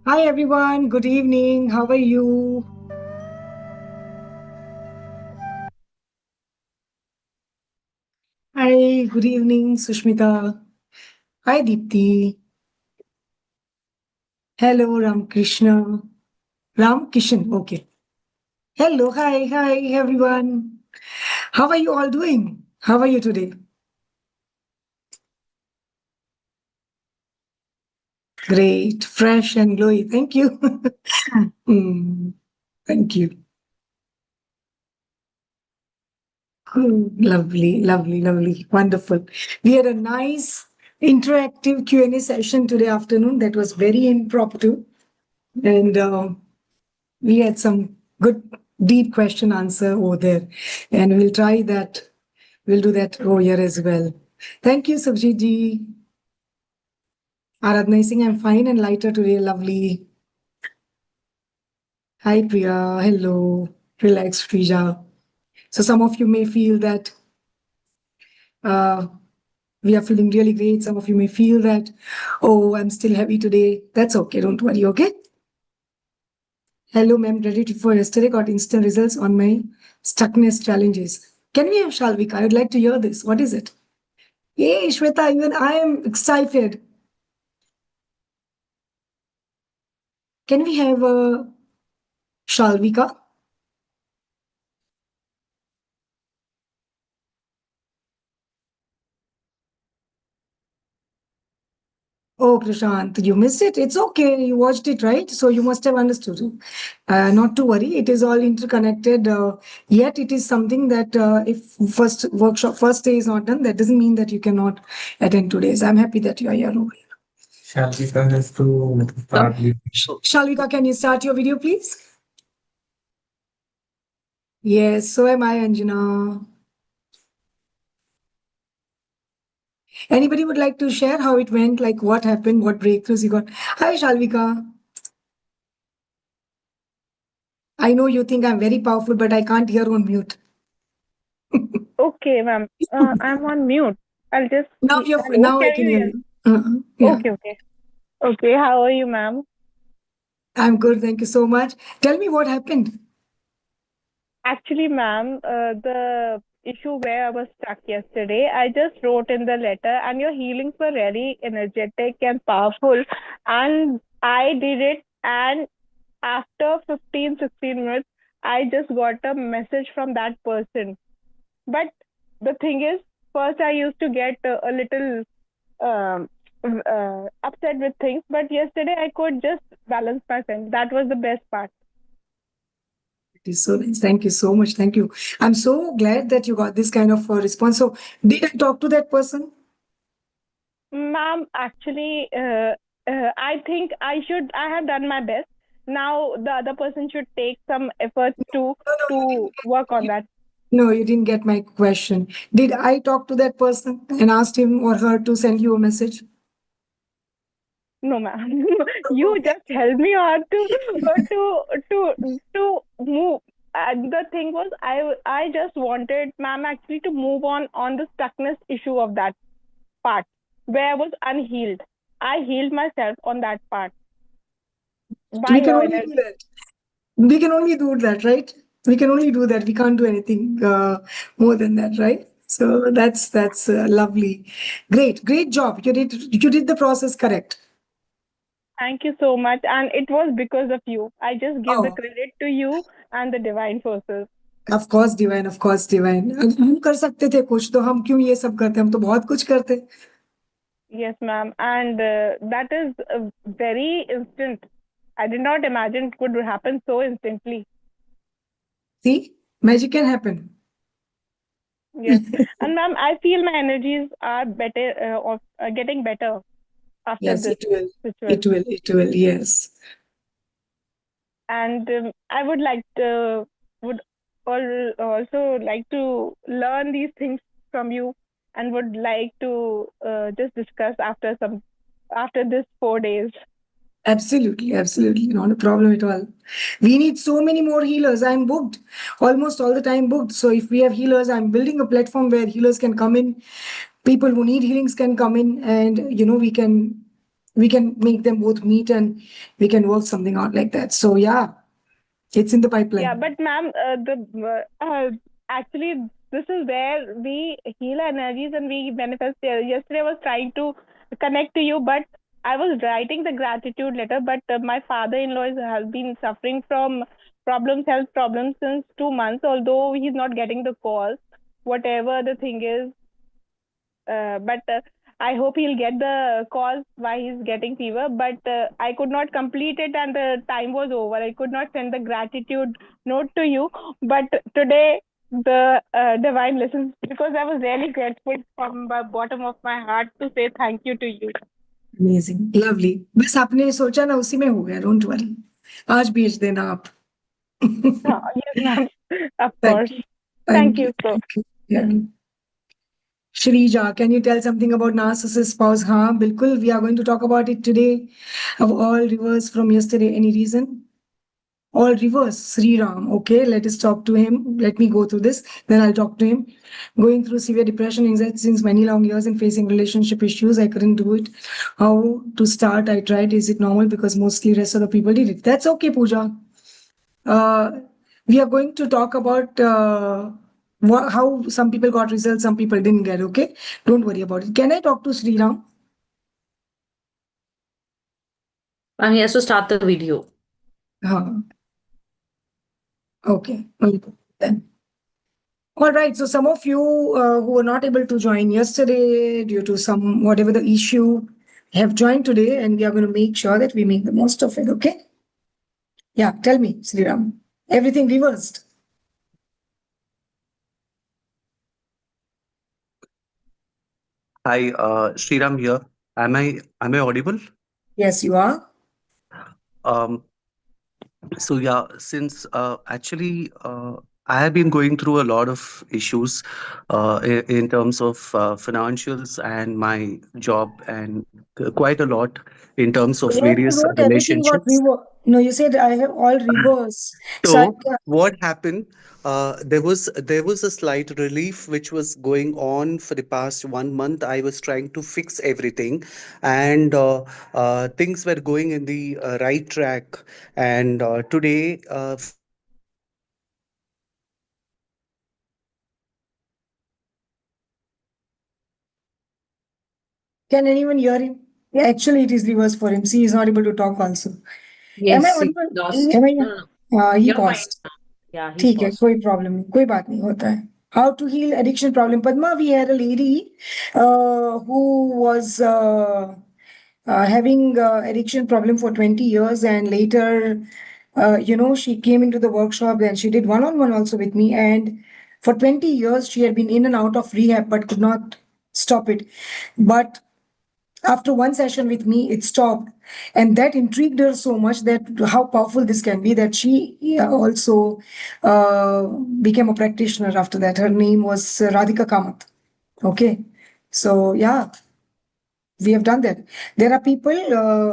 Hi everyone, good evening. How are you? Hi, good evening, Sushmita. Hi, Deepthi. Hello, Ramkrishna. Ramkishan, okay. Hello, hi everyone. How are you all doing? How are you today? Great, fresh and glowy. Thank you. Hmm, thank you. Lovely, lovely, lovely. Wonderful. We had a nice interactive Q&A session today afternoon that was very impromptu. And we had some good deep question answer over there, and we'll try that. We'll do that over here as well. Thank you, Subhajit ji. Aradhana is saying I'm fine and lighter today. Lovely. Hi, Priya. Hello. Relax, Frija. So some of you may feel that uh, we are feeling really great. Some of you may feel that, oh, I'm still heavy today. That's okay. Don't worry. Okay. Hello, ma'am. Ready for yesterday? Got instant results on my stuckness challenges. Can we have Shalvika? I would like to hear this. What is it? Hey, Shweta, even I am excited. Can we have Shalvika? Oh, Prashant, you missed it. It's okay. You watched it, right? So you must have understood. Not to worry. It is all interconnected. Yet it is something that if first day is not done, that doesn't mean that you cannot attend today's. I'm happy that you are here. Shalvika has to start with. Shalvika, can you start your video, please? Yes, so am I, Anjana. Anybody would like to share how it went, like what happened, what breakthroughs you got? Hi, Shalvika. I know you think I'm very powerful, but I can't hear on mute. Okay, ma'am. I'm on mute. I'll just. Hello, Now I can can you hear hear? you. Yeah, Okay, okay. Okay, how are you, ma'am? I'm good. Thank you so much. Tell me what happened. Actually, ma'am, the issue where I was stuck yesterday, I just wrote in the letter, and your healings were really energetic and powerful. And I did it, and after 15, 16 minutes, I just got a message from that person. But the thing is, first I used to get a little um, upset with things, but yesterday I could just balance myself. That was the best part. It is so nice. Thank you so much. Thank you. I'm so glad that you got this kind of response. So, did I talk to that person? Ma'am, actually, I think I have done my best. Now the other person should take some efforts No, no, you to didn't work get. on that. No, you didn't get my question. Did I talk to that person and asked him or her to send you a message? No, ma'am. You just helped me out to move. And the thing was, I just wanted ma'am actually to move on the stuckness issue of that part where I was unhealed. I healed myself on that part by We can your only do energy. that. We can only do that, right? We can only do that. We can't do anything more than that, right? So that's lovely, great job. You did the process correct. Thank you so much. And it was because of you. I just give the Oh, credit to you and the divine forces. of course divine. अगर हम कर सकते थे कुछ तो हम क्यों ये सब करते, हम तो बहुत कुछ करते. Yes, ma'am. And that is very instant. I did not imagine it would happen so instantly. See, magic can happen. Yes. And ma'am, I feel my energies are better, getting better after Yes, this it will. ritual. It will. Yes. And I would also like to learn these things from you, and would like to just discuss after this 4 days. Absolutely. Not a problem at all. We need so many more healers. I'm booked, almost all the time booked. So if we have healers, I'm building a platform where healers can come in. People who need healings can come in, and we can we can make them both meet and we can work something out like that. So yeah, it's in the Yeah, pipeline. but ma'am, actually, this is where we heal our energies and we manifest. Yesterday, I was trying to connect to you, but I was writing the gratitude letter. But my father-in-law has been suffering from health problems since 2 months. Although he's not getting the calls, whatever the thing is, but I hope he'll get the cause why he's getting fever. But I could not complete it, and the time was over. I could not send the gratitude note to you. But today, the divine listens because I was really grateful from the bottom of my heart to say thank you to you. Amazing lovely बस आपने सोचा ना उसी में हो गया don't worry आज भेज देना आप Yes, ma'am. Of thank course. You Thank thank you you so. Thank you Shrija, can you tell something about narcissist spouse? हाँ, बिल्कुल. We are going to talk about it today. Of all reverse from yesterday. Any reason? All reverse. Sri Ram. Okay, let us talk to him. Let me go through this. Then I'll talk to him. Going through severe depression, anxiety since many long years and facing relationship issues. I couldn't do it. How to start? I tried. Is it normal? Because mostly rest of the people did it. That's okay, Pooja. Uh, we are going to talk about how some people got results, some people didn't get. Okay, don't worry about it. Can I talk to Sriram? He has to start the video. Huh. Okay, then. All right. So some of you who were not able to join yesterday due to some whatever the issue have joined today, and we are going to make sure that we make the most of it. Okay. Yeah. Tell me, Sriram. Everything reversed. Hi, Sriram here. Am I audible? Yes, you are. Um, so yeah, since actually I have been going through a lot of issues in terms of financials and my job, and quite a lot in terms of When you various wrote everything got relationships. reverse. No, you said I have all reverse. So So what happened? There was a slight relief which was going on for the past 1 month. I was trying to fix everything, and things were going in the right track. And today, from the last 2 weeks, things are can anyone hear him? Yeah, actually, it is reverse for him. See, he's not able to talk also. Am I Yes, he audible? lost. Am No, no, no. I? He You're fine paused. now. Yeah, he's ठीक है paused. कोई problem नहीं कोई बात नहीं होता है how to heal addiction problem padma we had a lady who was having addiction problem for 20 years and later she came into the workshop and she did one on one also with me and for 20 years she had been in and out of rehab but could not stop it but after one session with me it stopped and that intrigued her so much that how powerful this can be that she also uh, became a practitioner after that her name was Radhika Kamath. Okay, so yeah, we have done that. There are people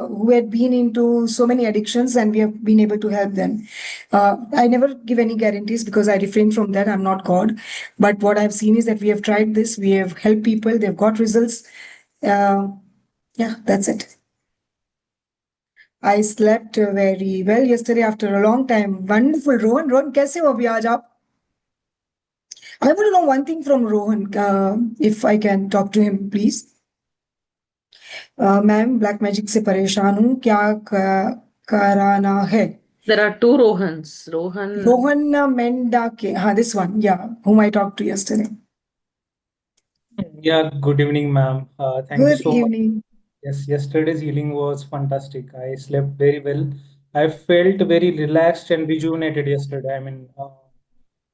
who had been into so many addictions and we have been able to help them. I never give any guarantees because I refrain from that. I'm not God, but what I've seen is that we have tried this, we have helped people, they've got results. uh, yeah, that's it. I slept very well yesterday after a long time. Wonderful. Rohan, Rohan, कैसे हो अभी आज आप? I want to know one thing from Rohan, if I can talk to him, please. Ma'am black magic से परेशान हूँ क्या कराना है? There are two Rohans. Rohan. Rohan Menda ke, this one, yeah, whom I talked to yesterday. Yeah, good evening, ma'am. Thank you Good so much. evening. Yes, yesterday's healing was fantastic. I slept very well. I felt very relaxed and rejuvenated yesterday.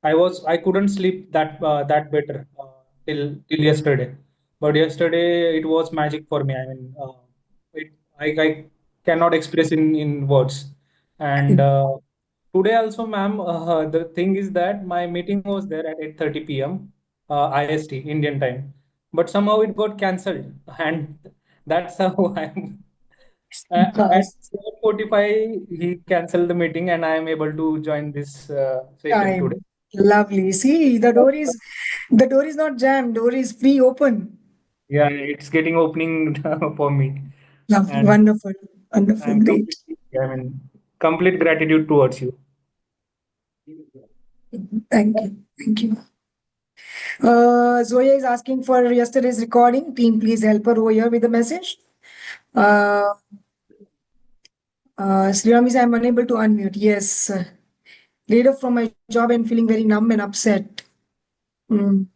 I couldn't sleep that better till yesterday, but yesterday it was magic for me. I cannot express in words. And today also, ma'am, the thing is that my meeting was there at 8:30 p.m. IST Indian time, but somehow it got cancelled, and that's how I'm. At Because 7:45, he canceled the meeting, and I am able to join this session today. time. Lovely. See, the door is not jammed, door is free open. Yeah, it's getting opening for me. Lovely. and Wonderful. Wonderful. I'm Great. completely, complete gratitude towards you. Thank you. Thank you. Zoya is asking for yesterday's recording. Team, please help her over here with the message. Uh, Sriram is, I'm unable to unmute. Yes. Laid off from my job and feeling very numb and upset. Mm.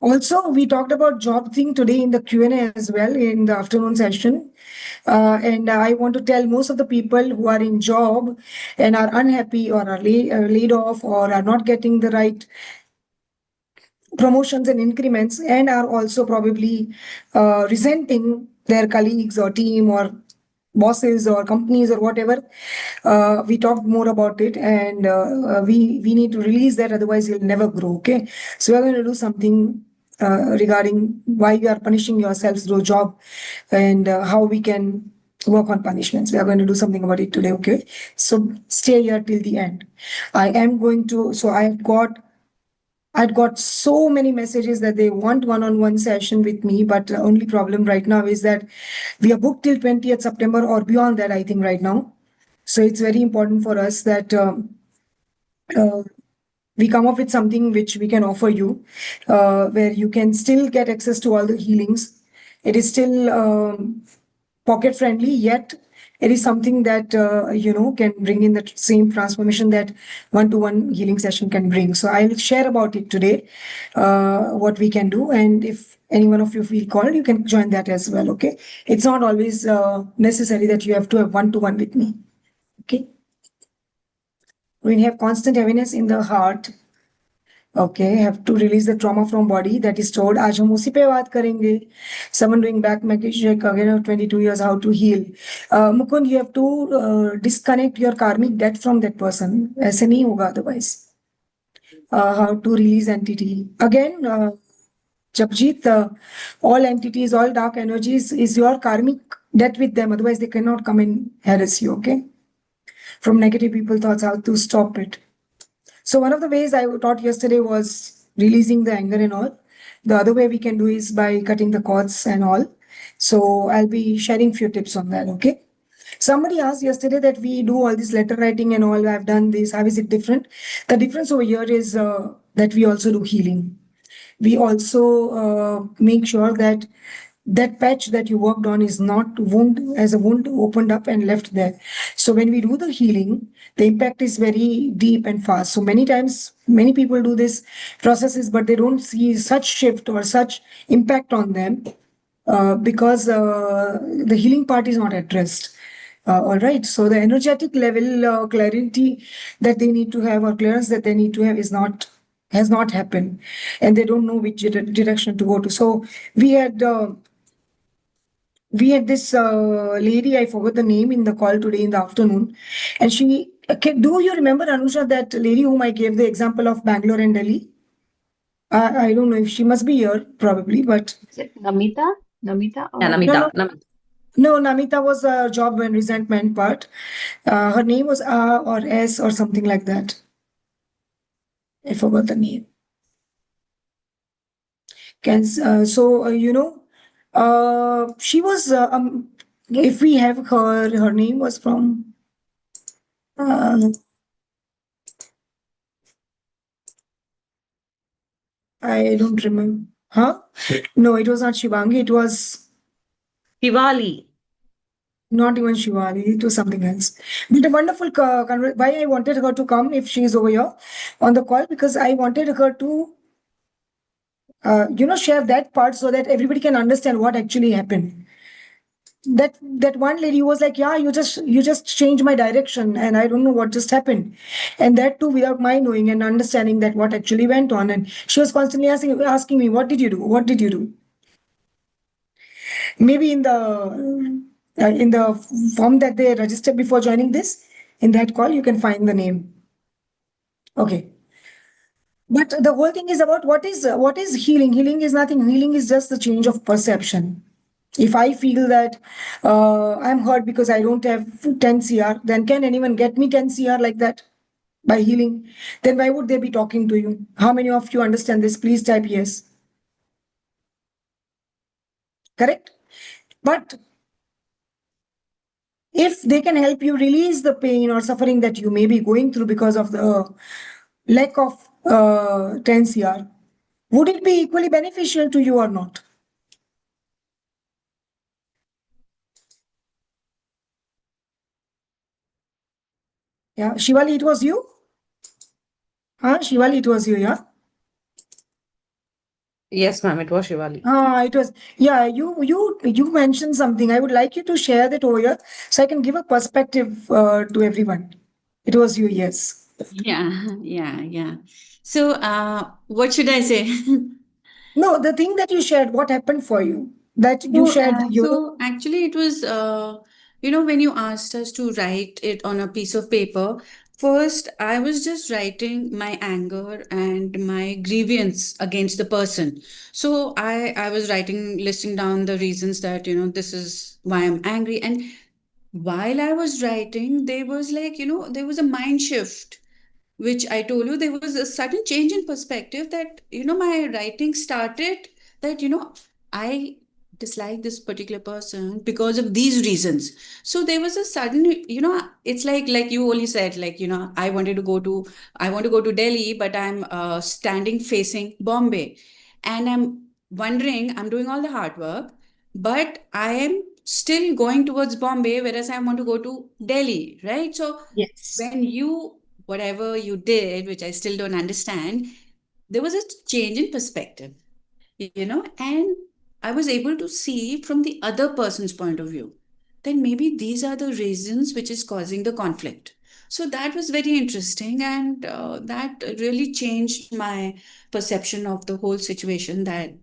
Also, we talked about job thing today in the Q&A as well in the afternoon session. And I want to tell most of the people who are in job and are unhappy or are laid off or are not getting the right promotions and increments and are also probably resenting their colleagues or team or bosses or companies or whatever. We talked more about it, and we need to release that, otherwise you'll never grow. Okay, so we're going to do something regarding why you are punishing yourselves through job, and how we can work on punishments. We are going to do something about it today. Okay, so stay here till the end. I am going to, so I'd got so many messages that they want one-on-one session with me, but the only problem right now is that we are booked till 20th September or beyond that, I think, right now. So it's very important for us that uh, we come up with something which we can offer you, where you can still get access to all the healings. It is still pocket friendly, yet it is something that can bring in the same transformation that one-to-one healing session can bring. So I'll share about it today, what we can do, and if any one of you feel called, you can join that as well. Okay, it's not always necessary that you have to have one-to-one with me. Okay, when you have constant heaviness in the heart, okay, have to release the trauma from body that is stored. आज हम उसी पे बात करेंगे. Someone doing back check again of 22 years, how to heal. Mukund, you have to disconnect your karmic debt from that person. ऐसे नहीं होगा otherwise. How to release entity. Again, Japjit, all entities, all dark energies is your karmic debt with them. Otherwise, they cannot come and harass you, okay? From negative people thoughts, how to stop it. So one of the ways I taught yesterday was releasing the anger and all. The other way we can do is by cutting the cords and all. So I'll be sharing few tips on that, okay? Somebody asked yesterday that we do all this letter writing and all. I've done this. How is it different? The difference over here is that we also do healing. We also make sure that that patch that you worked on is not wound as a wound opened up and left there. So when we do the healing, the impact is very deep and fast. So many times, many people do this processes, but they don't see such shift or such impact on them because the healing part is not addressed. All right. So the energetic level clarity that they need to have or clearance that they need to have is not has not happened, and they don't know which direction to go to. So we had this lady, I forgot the name in the call today in the afternoon, and she. Okay, do you remember Anusha, that lady whom I gave the example of Bangalore and Delhi? I don't know if she must be here probably, but Is it Namita? Namita Yeah, or no, no, Namita. no. Namita was a job and resentment part. Her name was or S or something like that. I forgot the name. Can she was if we have her name was from I don't remember. Huh? No, it was not Shivangi. It was Diwali. not even Shivani. It was something else. But a wonderful why I wanted her to come if she is over here on the call, because I wanted her to share that part so that everybody can understand what actually happened. That one lady was like, yeah, you just changed my direction and I don't know what just happened, and that too without my knowing and understanding that what actually went on. And she was constantly asking me, what did you do, what did you do? Maybe in the form that they registered before joining this, in that call you can find the name. Okay, but the whole thing is about what is healing. Healing is nothing. Healing is just the change of perception. If I feel that I'm hurt because I don't have 10 CR, then can anyone get me 10 CR like that by healing? Then why would they be talking to you? How many of you understand this? Please type yes. Correct? But if they can help you release the pain or suffering that you may be going through because of the lack of 10 CR, would it be equally beneficial to you or not? Yeah, Shivali, it was you? Huh? Shivali, it was you, yeah? Yes, ma'am, it was Shivali. It was, yeah, you mentioned something. I would like you to share that over here so I can give a perspective to everyone. It was you, yes. Yeah. So, what should I say? No, the thing that you shared, what happened for you? That you So, shared your. so actually, it was, when you asked us to write it on a piece of paper, first I was just writing my anger and my grievance against the person. So I was writing, listing down the reasons that, this is why I'm angry. And while I was writing, there was like, there was a mind shift which I told you, there was a sudden change in perspective that, my writing started that, I dislike this particular person because of these reasons. So there was a sudden, it's like you only said, like, I want to go to Delhi, but I'm standing facing Bombay. And I'm wondering, I'm doing all the hard work, but I am still going towards Bombay, whereas I want to go to Delhi, right? So Yes. when whatever you did, which I still don't understand, there was a change in perspective, and I was able to see from the other person's point of view. Then maybe these are the reasons which is causing the conflict. So that was very interesting, and that really changed my perception of the whole situation that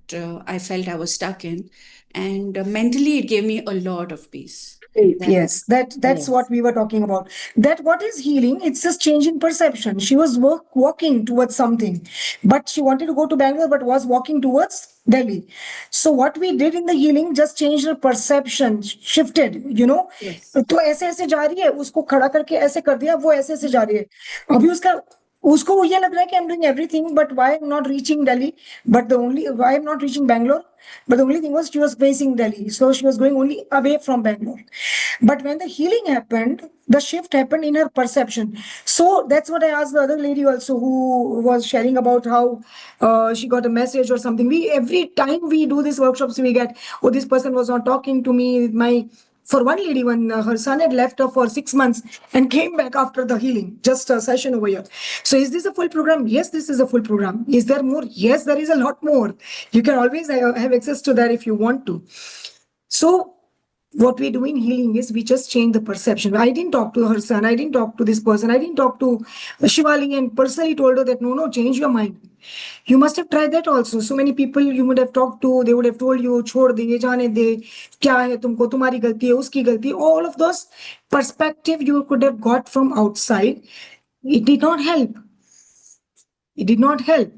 I felt I was stuck in. And mentally, it gave me a lot of peace. That, Yes, that's what yes. we were talking about. That what is healing? It's just change in perception. She was walking towards something, but she wanted to go to Bangalore, but was walking towards Delhi. So what we did in the healing just changed her perception, shifted. Yes. तो ऐसे ऐसे जा रही है, उसको खड़ा करके ऐसे कर दिया, वो ऐसे ऐसे जा रही है. अभी उसको ये लग रहा है कि I'm doing everything, but why I'm not reaching Delhi? But the only why I'm not reaching Bangalore? But the only thing was she was facing Delhi, so she was going only away from Bangalore. But when the healing happened, the shift happened in her perception. So that's what I asked the other lady also, who was sharing about how she got a message or something. We every time we do these workshops, we get, oh, this person was not talking to me. For one lady, when her son had left her for 6 months and came back after the healing, just a session over here. So, is this a full program? Yes, this is a full program. Is there more? Yes, there is a lot more. You can always have access to that if you want to. So, what we do in healing is we just change the perception. I didn't talk to her son. I didn't talk to this person. I didn't talk to Shivali and personally told her that no, change your mind. You must have tried that also. So many people you would have talked to, they would have told you, छोड़ दे, ये जाने दे, क्या है तुमको, तुम्हारी गलती है, उसकी गलती. All of those perspective you could have got from outside. It did not help. It did not help.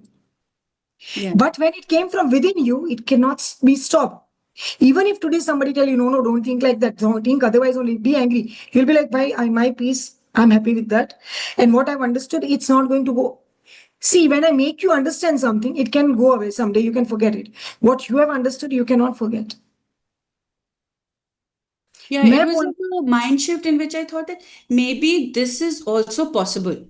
Yeah. But when it came from within you, it cannot be stopped. Even if today somebody tell you, no, don't think like that, don't think, otherwise only be angry. You'll be like, bye, my peace, I'm happy with that. And what I've understood, it's not going to go. See, when I make you understand something, it can go away someday, you can forget it. What you have understood, you cannot forget. Yeah, it मैं was बोल like a mind shift in which I thought that maybe this is also possible.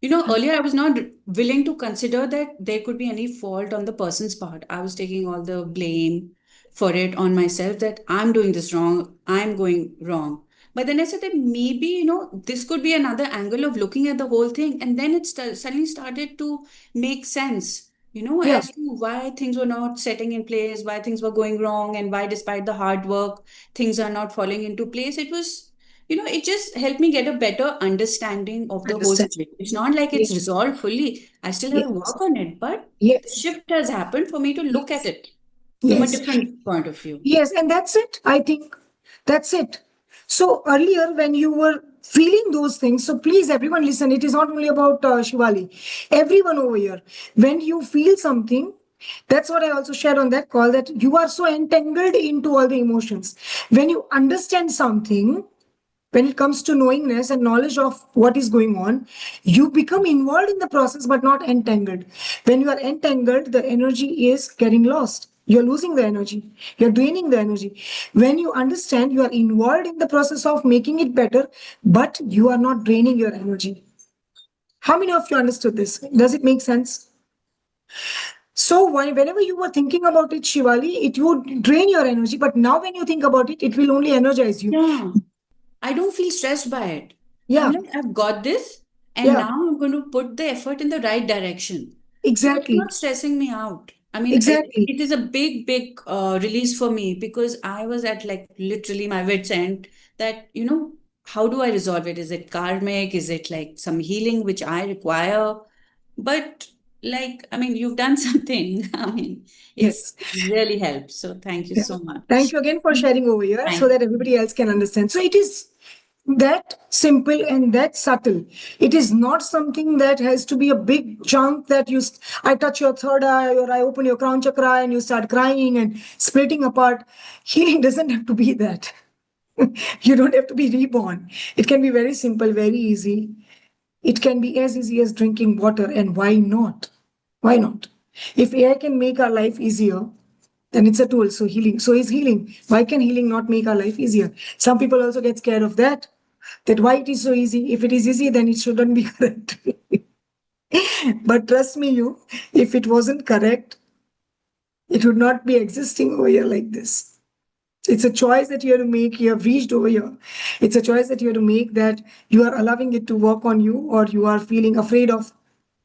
Earlier I was not willing to consider that there could be any fault on the person's part. I was taking all the blame for it on myself that I'm doing this wrong, I'm going wrong. But then I said that maybe, this could be another angle of looking at the whole thing. And then it suddenly started to make sense, yeah, as to why things were not setting in place, why things were going wrong, and why, despite the hard work, things are not falling into place. It was, it just helped me get a better understanding of the whole understand. situation. It's not like it's resolved fully. I still have to Yes, work on it, but the yes, shift has happened for me to look at yes, it from a yes. different point of view. Yes, and that's it. I think that's it. So earlier, when you were feeling those things, so please, everyone, listen. It is not only about Shivali. Everyone over here, when you feel something, that's what I also shared on that call. That you are so entangled into all the emotions. When you understand something, when it comes to knowingness and knowledge of what is going on, you become involved in the process, but not entangled. When you are entangled, the energy is getting lost. You're losing the energy. You're draining the energy. When you understand, you are involved in the process of making it better, but you are not draining your energy. How many of you understood this? Does it make sense? So whenever you were thinking about it, Shivali, it would drain your energy. But now when you think about it, it will only energize you. Yeah. I don't feel stressed by it. Yeah. I'm like, I've got this, and Yeah. now I'm going to put the effort in the right direction. So it's Exactly. not stressing me out. I mean, Exactly. it is a big release for me because I was at like literally my wit's end that, how do I resolve it? Is it karmic? Is it like some healing which I require? But like, I mean, you've done something. I mean, it's Yes. really helped. So thank you Yeah. so Thank much. you again for sharing over here so Thank that everybody else can understand. So it is that simple and that subtle. It is not something that has to be a big chunk that I touch your third eye or I open your crown chakra and you start crying and splitting apart. Healing doesn't have to be that. You don't have to be reborn. It can be very simple, very easy. It can be as easy as drinking water. And why not? Why not? If AI can make our life easier, then it's a tool. So healing. So is healing. Why can healing not make our life easier? Some people also get scared of that. That why it is so easy. If it is easy, then it shouldn't be correct. But trust me, if it wasn't correct, it would not be existing over here like this. It's a choice that you have to make. You have reached over here. It's a choice that you have to make that you are allowing it to work on you or you are feeling afraid of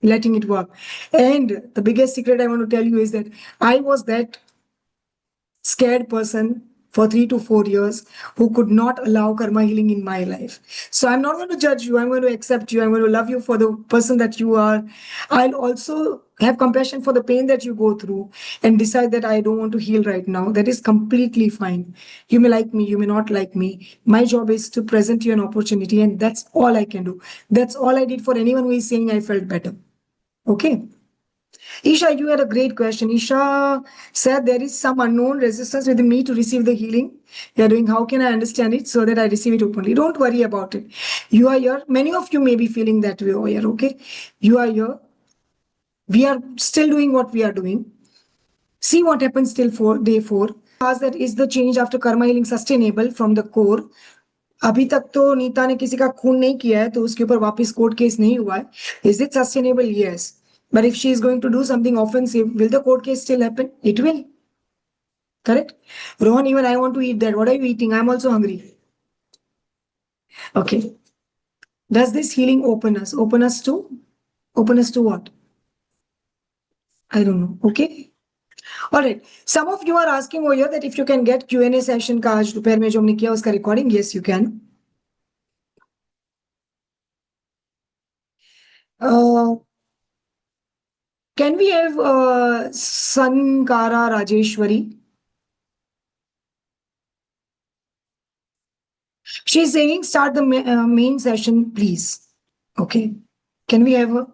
letting it work. And the biggest secret I want to tell you is that I was that scared person for 3 to 4 years who could not allow karma healing in my life. So I'm not going to judge you. I'm going to accept you. I'm going to love you for the person that you are. I'll also have compassion for the pain that you go through and decide that I don't want to heal right now. That is completely fine. You may like me, you may not like me. My job is to present you an opportunity, and that's all I can do. That's all I did for anyone who is saying I felt better. Okay. Isha, you had a great question. Isha said there is some unknown resistance within me to receive the healing. You're doing, how can I understand it so that I receive it openly? Don't worry about it. You are here. Many of you may be feeling that way over here, okay? You are here. We are still doing what we are doing. See what happens till day 4. Ask that is the change after karma healing sustainable from the core? अभी तक तो नीता ने किसी का खून नहीं किया है तो उसके ऊपर वापस कोर्ट केस नहीं हुआ है. Is it sustainable? Yes. But if she is going to do something offensive, will the court case still happen? It will. Correct? Rohan, even I want to eat that. What are you eating? I'm also hungry. Okay. Does this healing open us? Open us to? Open us to what? I don't know. Okay. All right. Some of you are asking over here that if you can get Q&A session का आज दोपहर में जो हमने किया उसका recording. Yes, you can. Can we have Sankara Rajeshwari? She's saying start the main session, please. Okay. Can we have her?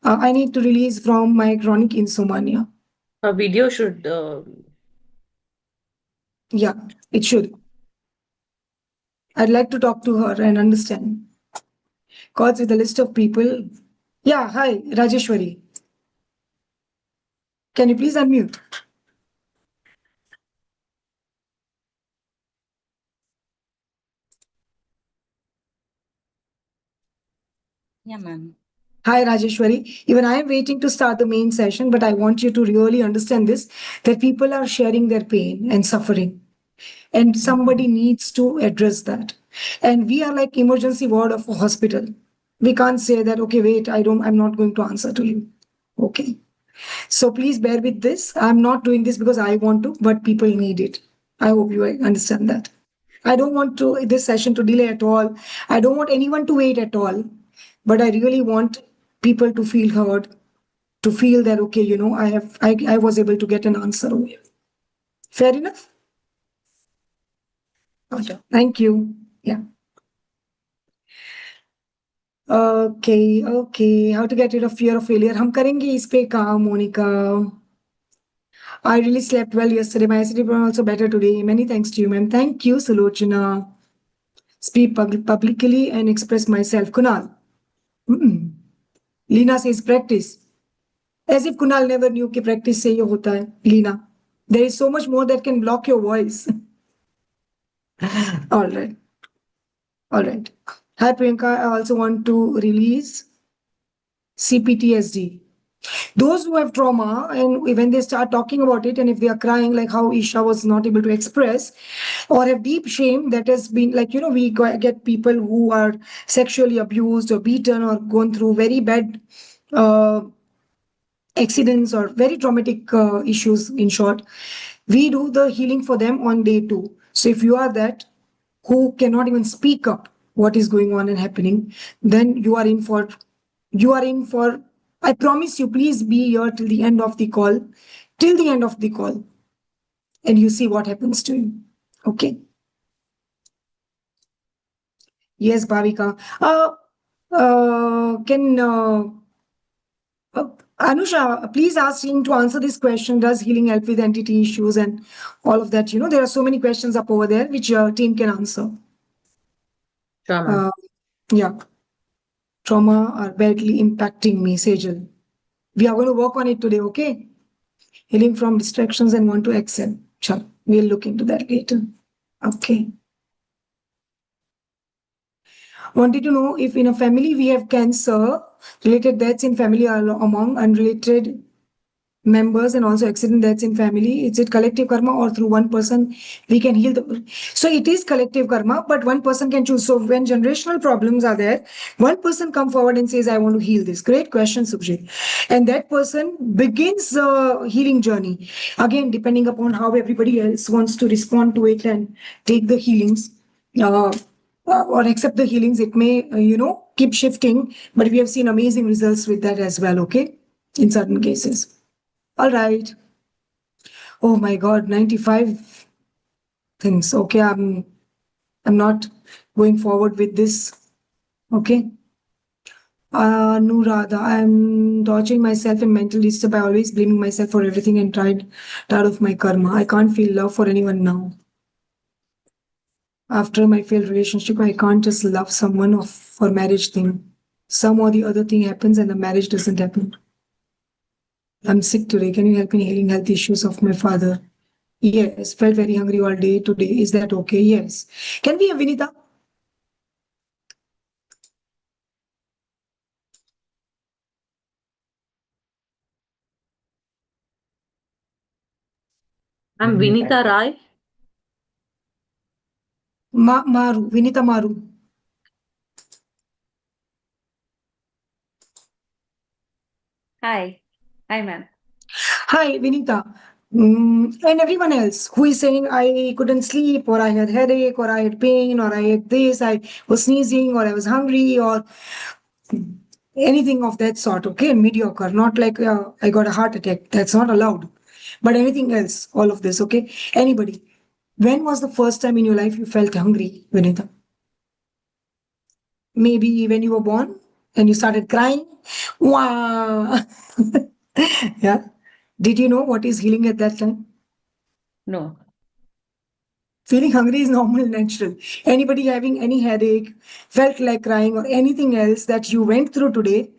I need to release from my chronic insomnia. A video should. Yeah, it should. I'd like to talk to her and understand. Calls with a list of people. Yeah, hi, Rajeshwari. Can you please unmute? Yeah, ma'am. Hi, Rajeshwari. Even I am waiting to start the main session, but I want you to really understand this, that people are sharing their pain and suffering. And somebody needs to address that. And we are like emergency ward of a hospital. We can't say that, okay, wait, I'm not going to answer to you. Okay. So please bear with this. I'm not doing this because I want to, but people need it. I hope you understand that. I don't want this session to delay at all. I don't want anyone to wait at all. But I really want people to feel heard, to feel that, okay, I was able to get an answer. Fair enough? Okay. Thank you. Yeah. Okay. How to get rid of fear of failure? हम करेंगे इस पे काम, Monica. I really slept well yesterday. My acidity was also better today. Many thanks to you, ma'am. Thank you, Sulochana. Speak publicly and express myself. Kunal. Lena says practice. As if Kunal never knew कि practice से ये होता है, Leena. There is so much more that can block your voice. All right. All right. Hi, Priyanka. I also want to release CPTSD. Those who have trauma, and when they start talking about it, and if they are crying, like how Isha was not able to express, or have deep shame that has been like, we get people who are sexually abused or beaten or gone through very bad uh, accidents or very traumatic issues, in short, we do the healing for them on day 2. So if you are that who cannot even speak up what is going on and happening, then you are in for, I promise you, please be here till the end of the call, and you see what happens to you. Okay. Yes, Bhavika. Can uh, Anusha please ask him to answer this question? Does healing help with entity issues and all of that? There are so many questions up over there which your team can answer. Sure, ma'am. Yeah. Trauma are badly impacting me, Sejal. We are going to work on it today, okay? Healing from distractions and want to excel. Sure. We'll look into that later. Okay. Wanted to know if in a family we have cancer, related deaths in family are among unrelated members, and also accident deaths in family. Is it collective karma or through one person we can heal the? So it is collective karma, but one person can choose. So when generational problems are there, one person come forward and says, I want to heal this. Great question, Subjit. And that person begins the healing journey. Again, depending upon how everybody else wants to respond to it and take the healings. Or accept the healings, it may keep shifting, but we have seen amazing results with that as well. Okay, in certain cases. All right. Oh my God, 95 things. Okay, I'm not going forward with this. Okay. Nurada, I'm dodging myself in mental disturb by always blaming myself for everything and tired of my karma. I can't feel love for anyone now. After my failed relationship, I can't just love someone for marriage thing. Some or the other thing happens and the marriage doesn't happen. I'm sick today. Can you help me in healing health issues of my father? Yes, felt very hungry all day today. Is that okay? Yes. Can we have Vinita? I'm Vinita Rai. Maru, Vinita Maru. Hi. Hi, ma'am. Hi, Vinita. And everyone else who is saying I couldn't sleep, or I had headache, or I had pain, or I had this, I was sneezing, or I was hungry, or anything of that sort. Okay, mediocre, not like I got a heart attack. That's not allowed. But anything else, all of this. Okay, anybody. When was the first time in your life you felt hungry, Vinita? Maybe when you were born and you started crying. Wow. Yeah. Did you know what is healing at that time? No. Feeling hungry is normal, natural. Anybody having any headache, felt like crying, or anything else that you went through today,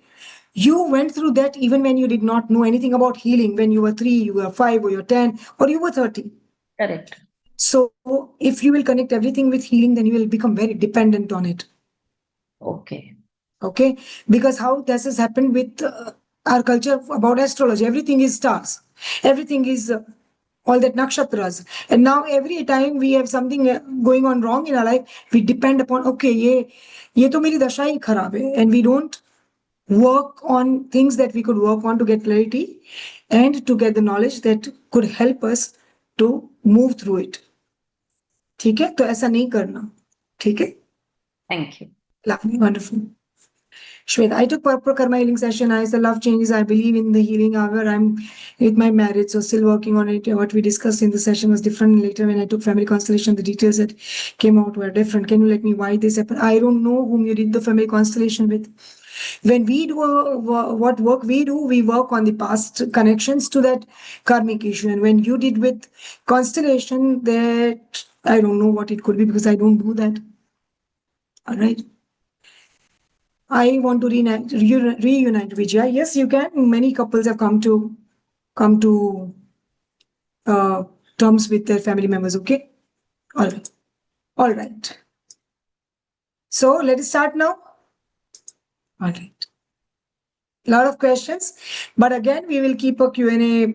you went through that even when you did not know anything about healing, when you were 3, you were 5, or you're 10, or you were 30. Correct. So if you will connect everything with healing, then you will become very dependent on it. Okay. Okay, because how this has happened with our culture about astrology, everything is stars, everything is all that nakshatras, and now every time we have something going on wrong in our life, we depend upon, okay, ye to meri dasha hi kharab hai, and we don't work on things that we could work on to get clarity and to get the knowledge that could help us to move through it. ठीक है, तो ऐसा नहीं करना. ठीक है. Thank you. Lovely, wonderful. Shweta, I took proper karma healing session. I said love changes. I believe in the healing. However, I'm with my marriage, so still working on it. What we discussed in the session was different. Later, when I took family constellation, the details that came out were different. Can you let me why this happened? I don't know whom you did the family constellation with. When we do what work we do, we work on the past connections to that karmic issue. And when you did with constellation, that I don't know what it could be because I don't do that. All right. I want to reunite Vijaya. Yes, you can. Many couples have come to uh, terms with their family members. Okay, all right, all right. So let us start now. All right. Lot of questions, but again we will keep a Q&A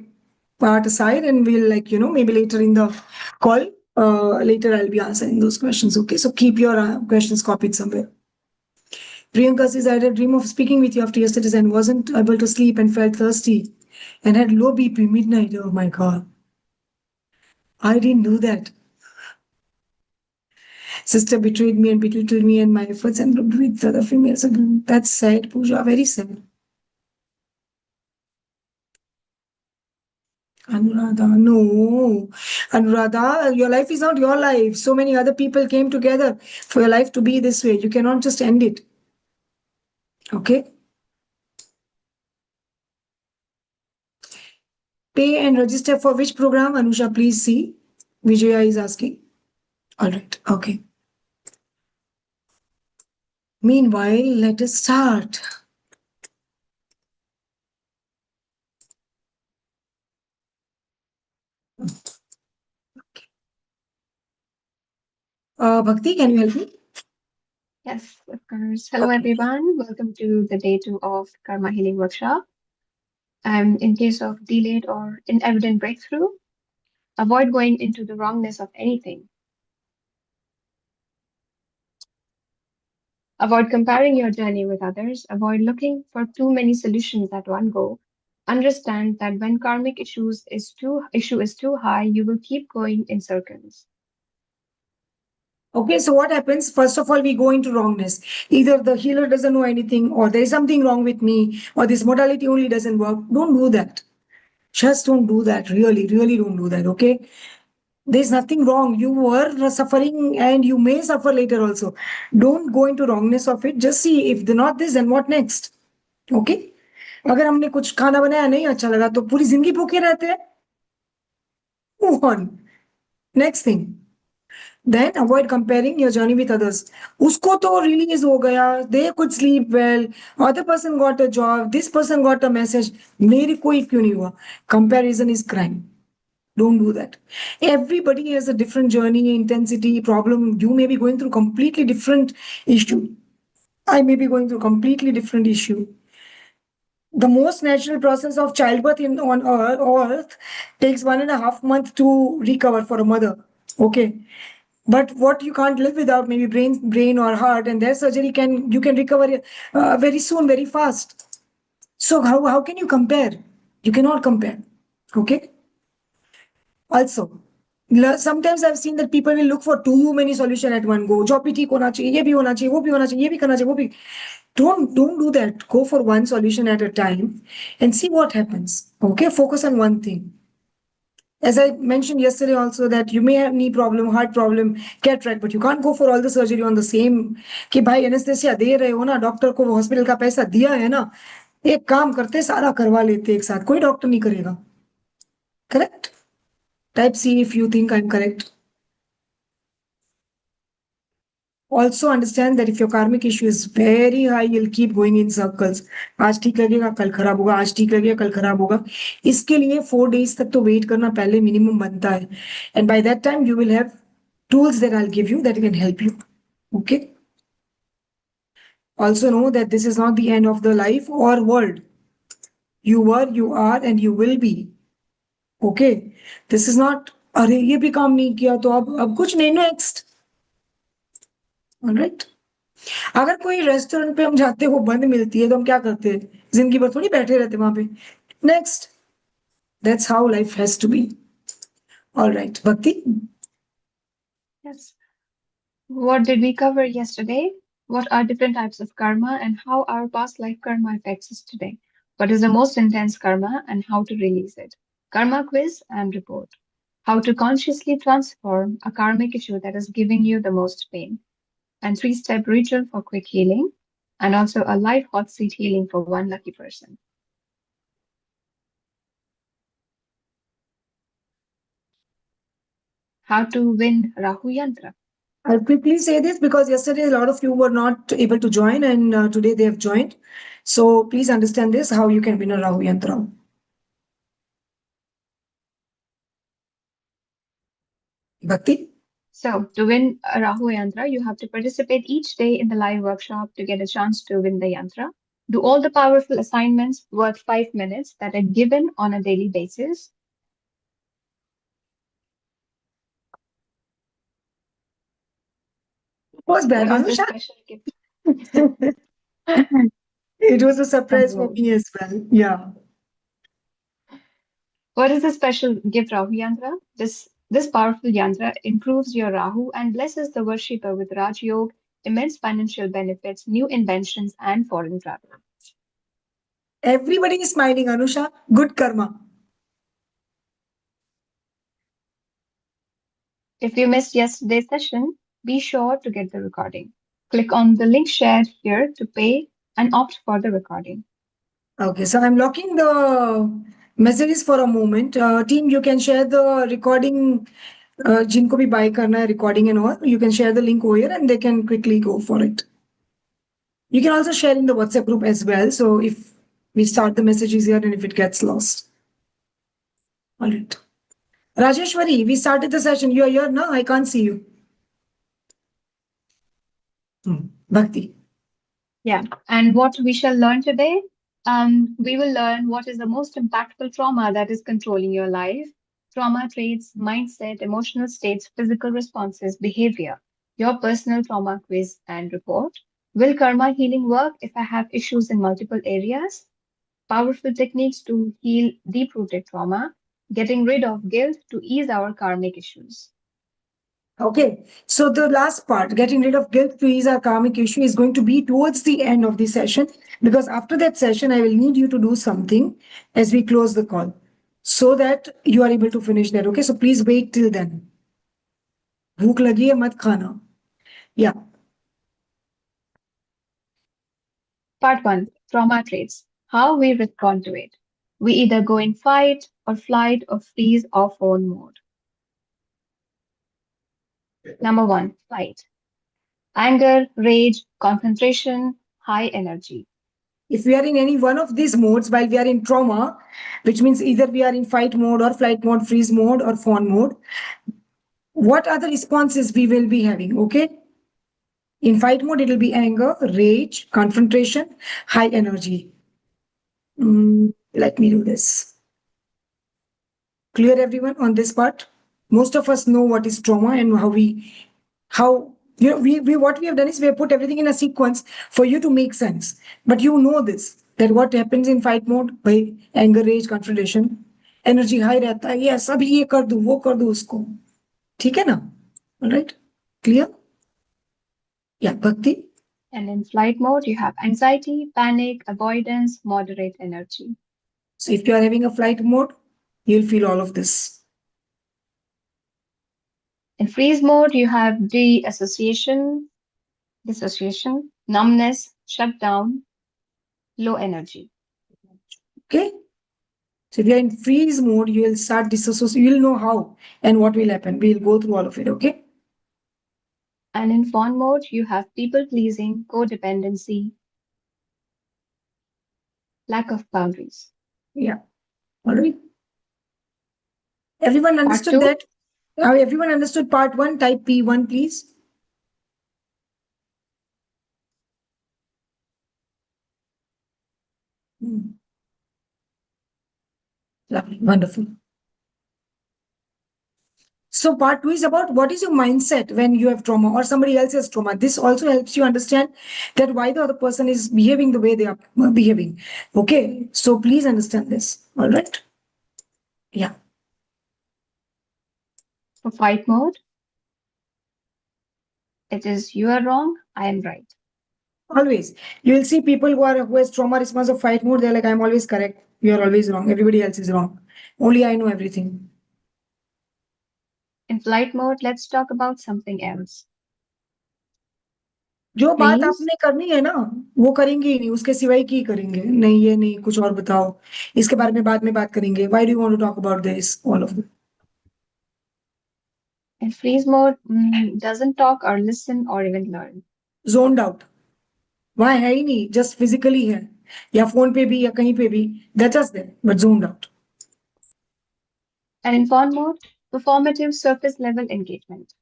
part aside, and we'll maybe later in the call. Later I'll be answering those questions. Okay, so keep your questions copied somewhere. Priyanka says, I had a dream of speaking with you after yesterday and wasn't able to sleep and felt thirsty and had low BP midnight. Oh my God. I didn't do that. Sister betrayed me and belittled me and my efforts and grouped with other females. That's sad, Pooja. Very sad. Anuradha, no. Anuradha, your life is not your life. So many other people came together for your life to be this way. You cannot just end it. Okay? Pay and register for which program? Anusha, please see. Vijaya is asking. All right. Okay. Meanwhile, let us start. Bhakti, can you help me? Yes, of course. Hello, Okay. everyone. Welcome to the day two of Karma Healing Workshop. In case of delayed or inevident breakthrough, avoid going into the wrongness of anything. Avoid comparing your journey with others. Avoid looking for too many solutions at one go. Understand that when karmic issue is too high, you will keep going in circles. Okay, so what happens? First of all, we go into wrongness. Either the healer doesn't know anything, or there is something wrong with me, or this modality only doesn't work. Don't do that. Just don't do that. Really, really don't do that. Okay? There's nothing wrong. You were suffering and you may suffer later also. Don't go into wrongness of it. Just see if they're not this, then what next? Okay? अगर हमने कुछ खाना बनाया नहीं अच्छा लगा तो पूरी जिंदगी भूखे रहते हैं. Move on. Next thing. Then avoid comparing your journey with others. Usko to release ho gaya, they could sleep well, other person got a job, this person got a message, मेरी कोई क्यों नहीं हुआ? Comparison is crime. Don't do that. Everybody has a different journey, intensity, problem. You may be going through completely different issue. I may be going through completely different issue. The most natural process of childbirth on earth takes 1.5 months to recover for a mother. Okay. But what you can't live without, maybe brain or heart, and their surgery you can recover very soon, very fast. So how can you compare? You cannot compare. Okay. Also, sometimes I've seen that people will look for too many solutions at one go. Job bhi theek hona chahiye, ye bhi hona chahiye, wo bhi hona chahiye, ye bhi karna chahiye, wo bhi. Don't do that. Go for one solution at a time and see what happens. Okay, focus on one thing. As I mentioned yesterday also that you may have knee problem, heart problem, cataract, but you can't go for all the surgery on the same. कि भाई anesthesia दे रहे हो ना, doctor को hospital का पैसा दिया है ना, एक काम करते सारा करवा लेते एक साथ, कोई डॉक्टर नहीं करेगा. Correct? Type C if you think I'm correct. Also understand that if your karmic issue is very high, you'll keep going in circles. आज ठीक लगेगा कल खराब होगा, आज ठीक लगेगा कल खराब होगा. इसके लिए 4 days तक तो वेट करना पहले मिनिमम बनता है. And by that time you will have tools that I'll give you that can help you. Okay. Also know that this is not the end of the life or world. You were, you are, and you will be. Okay. This is not अरे ये भी काम नहीं किया तो अब कुछ नहीं next. All right. अगर कोई रेस्टोरेंट पे हम जाते वो बंद मिलती है तो हम क्या करते हैं? जिंदगी भर थोड़ी बैठे रहते वहां पे. Next. That's how life has to be. All right, Bhakti. Yes. What did we cover yesterday? What are different types of karma and how our past life karma affects us today? What is the most intense karma and how to release it? Karma quiz and report. How to consciously transform a karmic issue that is giving you the most pain. And 3-step ritual for quick healing. And also a live hot seat healing for one lucky person. How to win Rahu Yantra. I'll quickly say this because yesterday a lot of you were not able to join and today they have joined. So please understand this, how you can win a Rahu Yantra. Bhakti? So, to win a Rahu Yantra, you have to participate each day in the live workshop to get a chance to win the Yantra. Do all the powerful assignments worth 5 minutes that are given on a daily basis. Was bad, What is the Anusha? special gift? It was a surprise for Control. me as well. Yeah. What is the special gift, Rahu Yantra? This powerful yantra improves your Rahu and blesses the worshipper with Raj Yog, immense financial benefits, new inventions, and foreign travel. Everybody is smiling, Anusha. Good karma. If you missed yesterday's session, be sure to get the recording. Click on the link shared here to pay and opt for the recording. Okay, so I'm locking the messages for a moment. Team, you can share the recording. जिनको भी buy करना है recording and all, you can share the link over here and they can quickly go for it. You can also share in the WhatsApp group as well. So if we start the messages here and if it gets lost. All right. Rajeshwari, we started the session. You are here now. I can't see you. Bhakti. Yeah, and what we shall learn today, we will learn what is the most impactful trauma that is controlling your life, trauma traits, mindset, emotional states, physical responses, behavior, your personal trauma quiz and report. Will karma healing work if I have issues in multiple areas? Powerful techniques to heal deep-rooted trauma, getting rid of guilt to ease our karmic issues. Okay, so the last part, getting rid of guilt to ease our karmic issue, is going to be towards the end of the session, because after that session, I will need you to do something as we close the call so that you are able to finish that. Okay, so please wait till then. भूख लगी है मत खाना. Yeah. Part 1, Trauma Traits, how we respond to it. We either go in fight or flight or freeze or fawn mode. Number 1, fight. Anger, rage, concentration, high energy. If we are in any one of these modes while we are in trauma, which means either we are in fight mode or flight mode, freeze mode or fawn mode, what are the responses we will be having? Okay. In fight mode, it will be anger, rage, confrontation, high energy. Let me do this. Clear everyone on this part? Most of us know what is trauma and what we have done is we have put everything in a sequence for you to make sense. But you know this, that what happens in fight mode by anger, rage, confrontation, energy high रहता है, yes, अभी ये कर दूं, वो कर दूं उसको. ठीक है ना? All right? Clear? Yeah, Bhakti? And in flight mode, you have anxiety, panic, avoidance, moderate energy. So if you are having a flight mode, you'll feel all of this. In freeze mode, you have dissociation, numbness, shutdown, low energy. Okay? So if you're in freeze mode, you will start dissociation. You will know how and what will happen. We'll go through all of it, okay? And in fawn mode, you have people pleasing, codependency, lack of boundaries. Yeah. All right. Everyone Part understood 2, that? Everyone understood part 1, type P1, please. Lovely, wonderful. So part 2 is about what is your mindset when you have trauma or somebody else has trauma. This also helps you understand that why the other person is behaving the way they are behaving. Okay, so please understand this. All right. Yeah. for fight mode, it is you are wrong, I am right. Always. You will see people who has trauma response of fight mode. They're like, I'm always correct. You are always wrong. Everybody else is wrong. Only I know everything. In flight mode, let's talk about something else. जो बात Freeze, आपने करनी है ना वो करेंगे ही नहीं उसके सिवाय की करेंगे नहीं ये नहीं कुछ और बताओ इसके बारे में बाद में बात करेंगे why do you want to talk about this all of it In freeze mode, doesn't talk or listen or even learn. Zoned out. वहाँ है ही नहीं, just physically है, या phone पे भी या कहीं पे भी, they're just there, but zoned out. And in fawn mode, performative surface level engagement.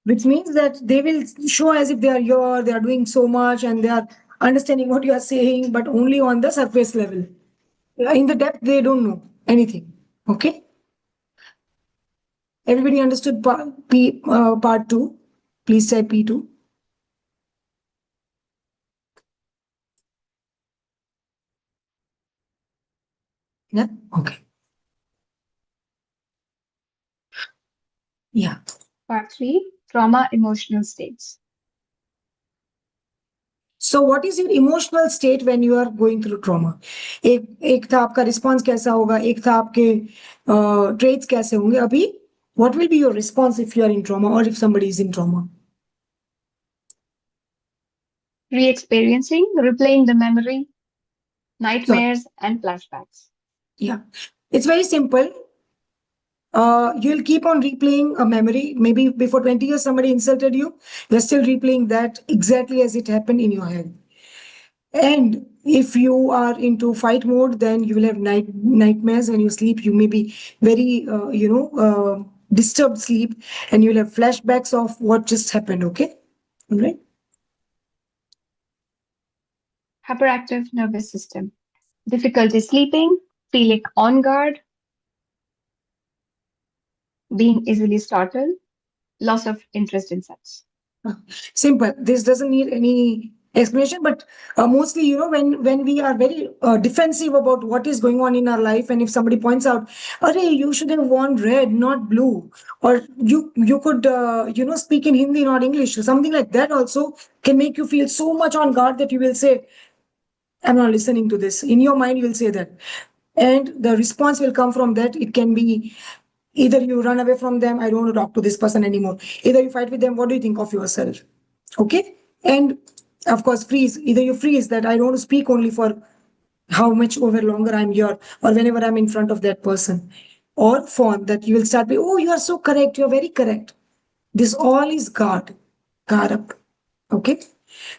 Which means that they will show as if they are here, they are doing so much, and they are understanding what you are saying, but only on the surface level. In the depth, they don't know anything. Okay? Everybody understood part 2? Please say P2. Yeah? Okay. Yeah. Part 3, trauma emotional states. So what is your emotional state when you are going through trauma? एक था आपका response कैसा होगा, एक था आपके traits कैसे होंगे. अभी what will be your response if you are in trauma or if somebody is in trauma? Re-experiencing, replaying the memory, So, nightmares, and flashbacks. yeah, it's very simple. You'll keep on replaying a memory. Maybe before 20 years, somebody insulted you. You're still replaying that exactly as it happened in your head. And if you are into fight mode, then you will have nightmares when you sleep. You may be very, disturbed sleep, and you'll have flashbacks of what just happened. Okay, all right. Hyperactive nervous system. Difficulty sleeping, feeling on guard, being easily startled, loss of interest in sex. Simple. This doesn't need any explanation, but mostly, when we are very defensive about what is going on in our life, and if somebody points out, "Arey, you should have worn red, not blue," or you could speak in Hindi, not English, something like that also can make you feel so much on guard that you will say, "I'm not listening to this." In your mind, you will say that, and the response will come from that. It can be either you run away from them, I don't want to talk to this person anymore. Either you fight with them, what do you think of yourself? Okay. And of course, freeze. Either you freeze that I don't want to speak only for how much over longer I'm here or whenever I'm in front of that person. Or fawn that you will start by, oh, you are so correct. You're very correct. This all is guard up. Okay.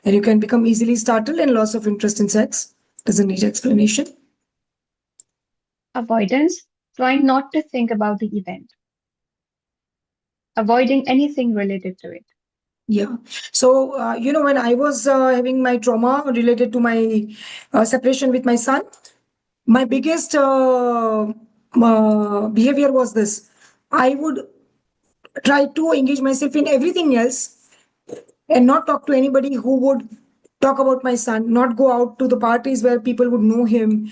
And you can become easily startled and loss of interest in sex. Doesn't need explanation. Avoidance, trying not to think about the event, avoiding anything related to it. Yeah. So, when I was having my trauma related to my separation with my son, my biggest behavior was this. I would try to engage myself in everything else and not talk to anybody who would talk about my son, not go out to the parties where people would know him,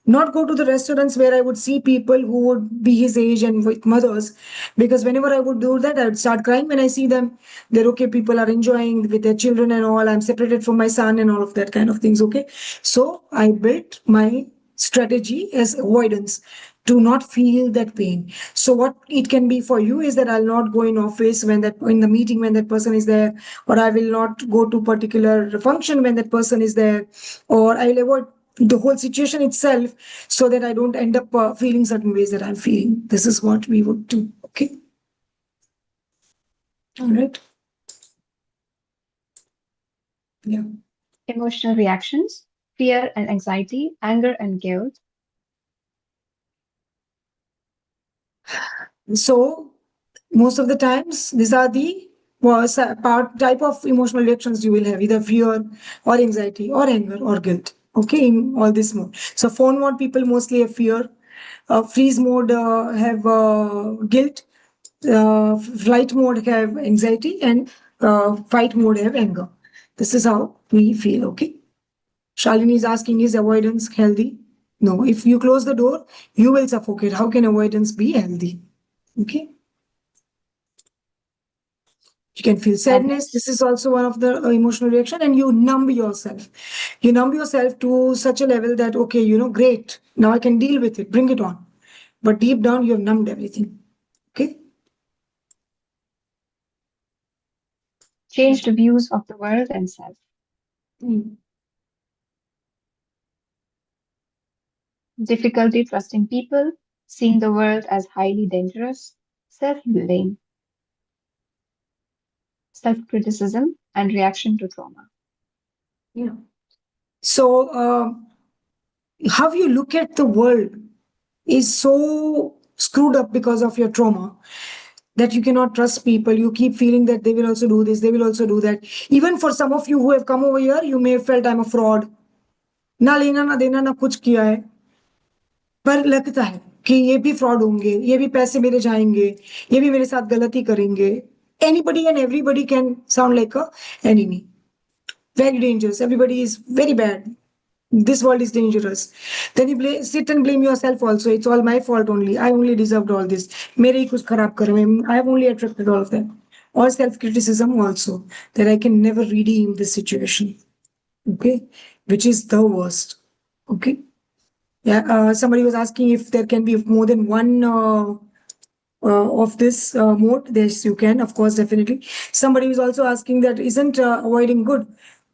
not go to the restaurants where I would see people who would be his age and with mothers. Because whenever I would do that, I would start crying when I see them. They're okay, people are enjoying with their children and all. I'm separated from my son and all of that kind of things. Okay. So I built my strategy as avoidance to not feel that pain. So what it can be for you is that I'll not go in office when that in the meeting when that person is there, or I will not go to particular function when that person is there, or I'll avoid the whole situation itself so that I don't end up feeling certain ways that I'm feeling. This is what we would do. Okay. All right. Yeah. Emotional reactions, fear and anxiety, anger and guilt. So most of the times, these are the part type of emotional reactions you will have, either fear or anxiety or anger or guilt. Okay, in all this mode. So phone mode, people mostly have fear. Freeze mode have guilt. Flight mode have anxiety, and fight mode have anger. This is how we feel. Okay. Shalini is asking, is avoidance healthy? No. If you close the door, you will suffocate. How can avoidance be healthy? Okay. You can feel sadness. This is also one of the emotional reaction, and you numb yourself. You numb yourself to such a level that, okay, great. Now I can deal with it. Bring it on. But deep down, you have numbed everything. Okay. Changed views of the world and self. Mm. Difficulty trusting people, seeing the world as highly dangerous, self-blame. self-criticism, and reaction to trauma. Yeah. So, how you look at the world is so screwed up because of your trauma that you cannot trust people. You keep feeling that they will also do this, they will also do that. Even for some of you who have come over here, you may have felt I'm a fraud. ना लेना ना देना ना कुछ किया है, पर लगता है कि ये भी फ्रॉड होंगे, ये भी पैसे मेरे जाएंगे, ये भी मेरे साथ गलती करेंगे. Anybody and everybody can sound like a enemy. Very dangerous. Everybody is very bad. This world is dangerous. Then you sit and blame yourself also. It's all my fault only. I only deserved all this. मेरे ही कुछ खराब करे मैं. I have only attracted all of that. Or self-criticism also, that I can never redeem this situation. Okay, which is the worst. Okay. Yeah. Somebody was asking if there can be more than one of this mode. Yes, you can. Of course, definitely. Somebody was also asking that isn't avoiding good?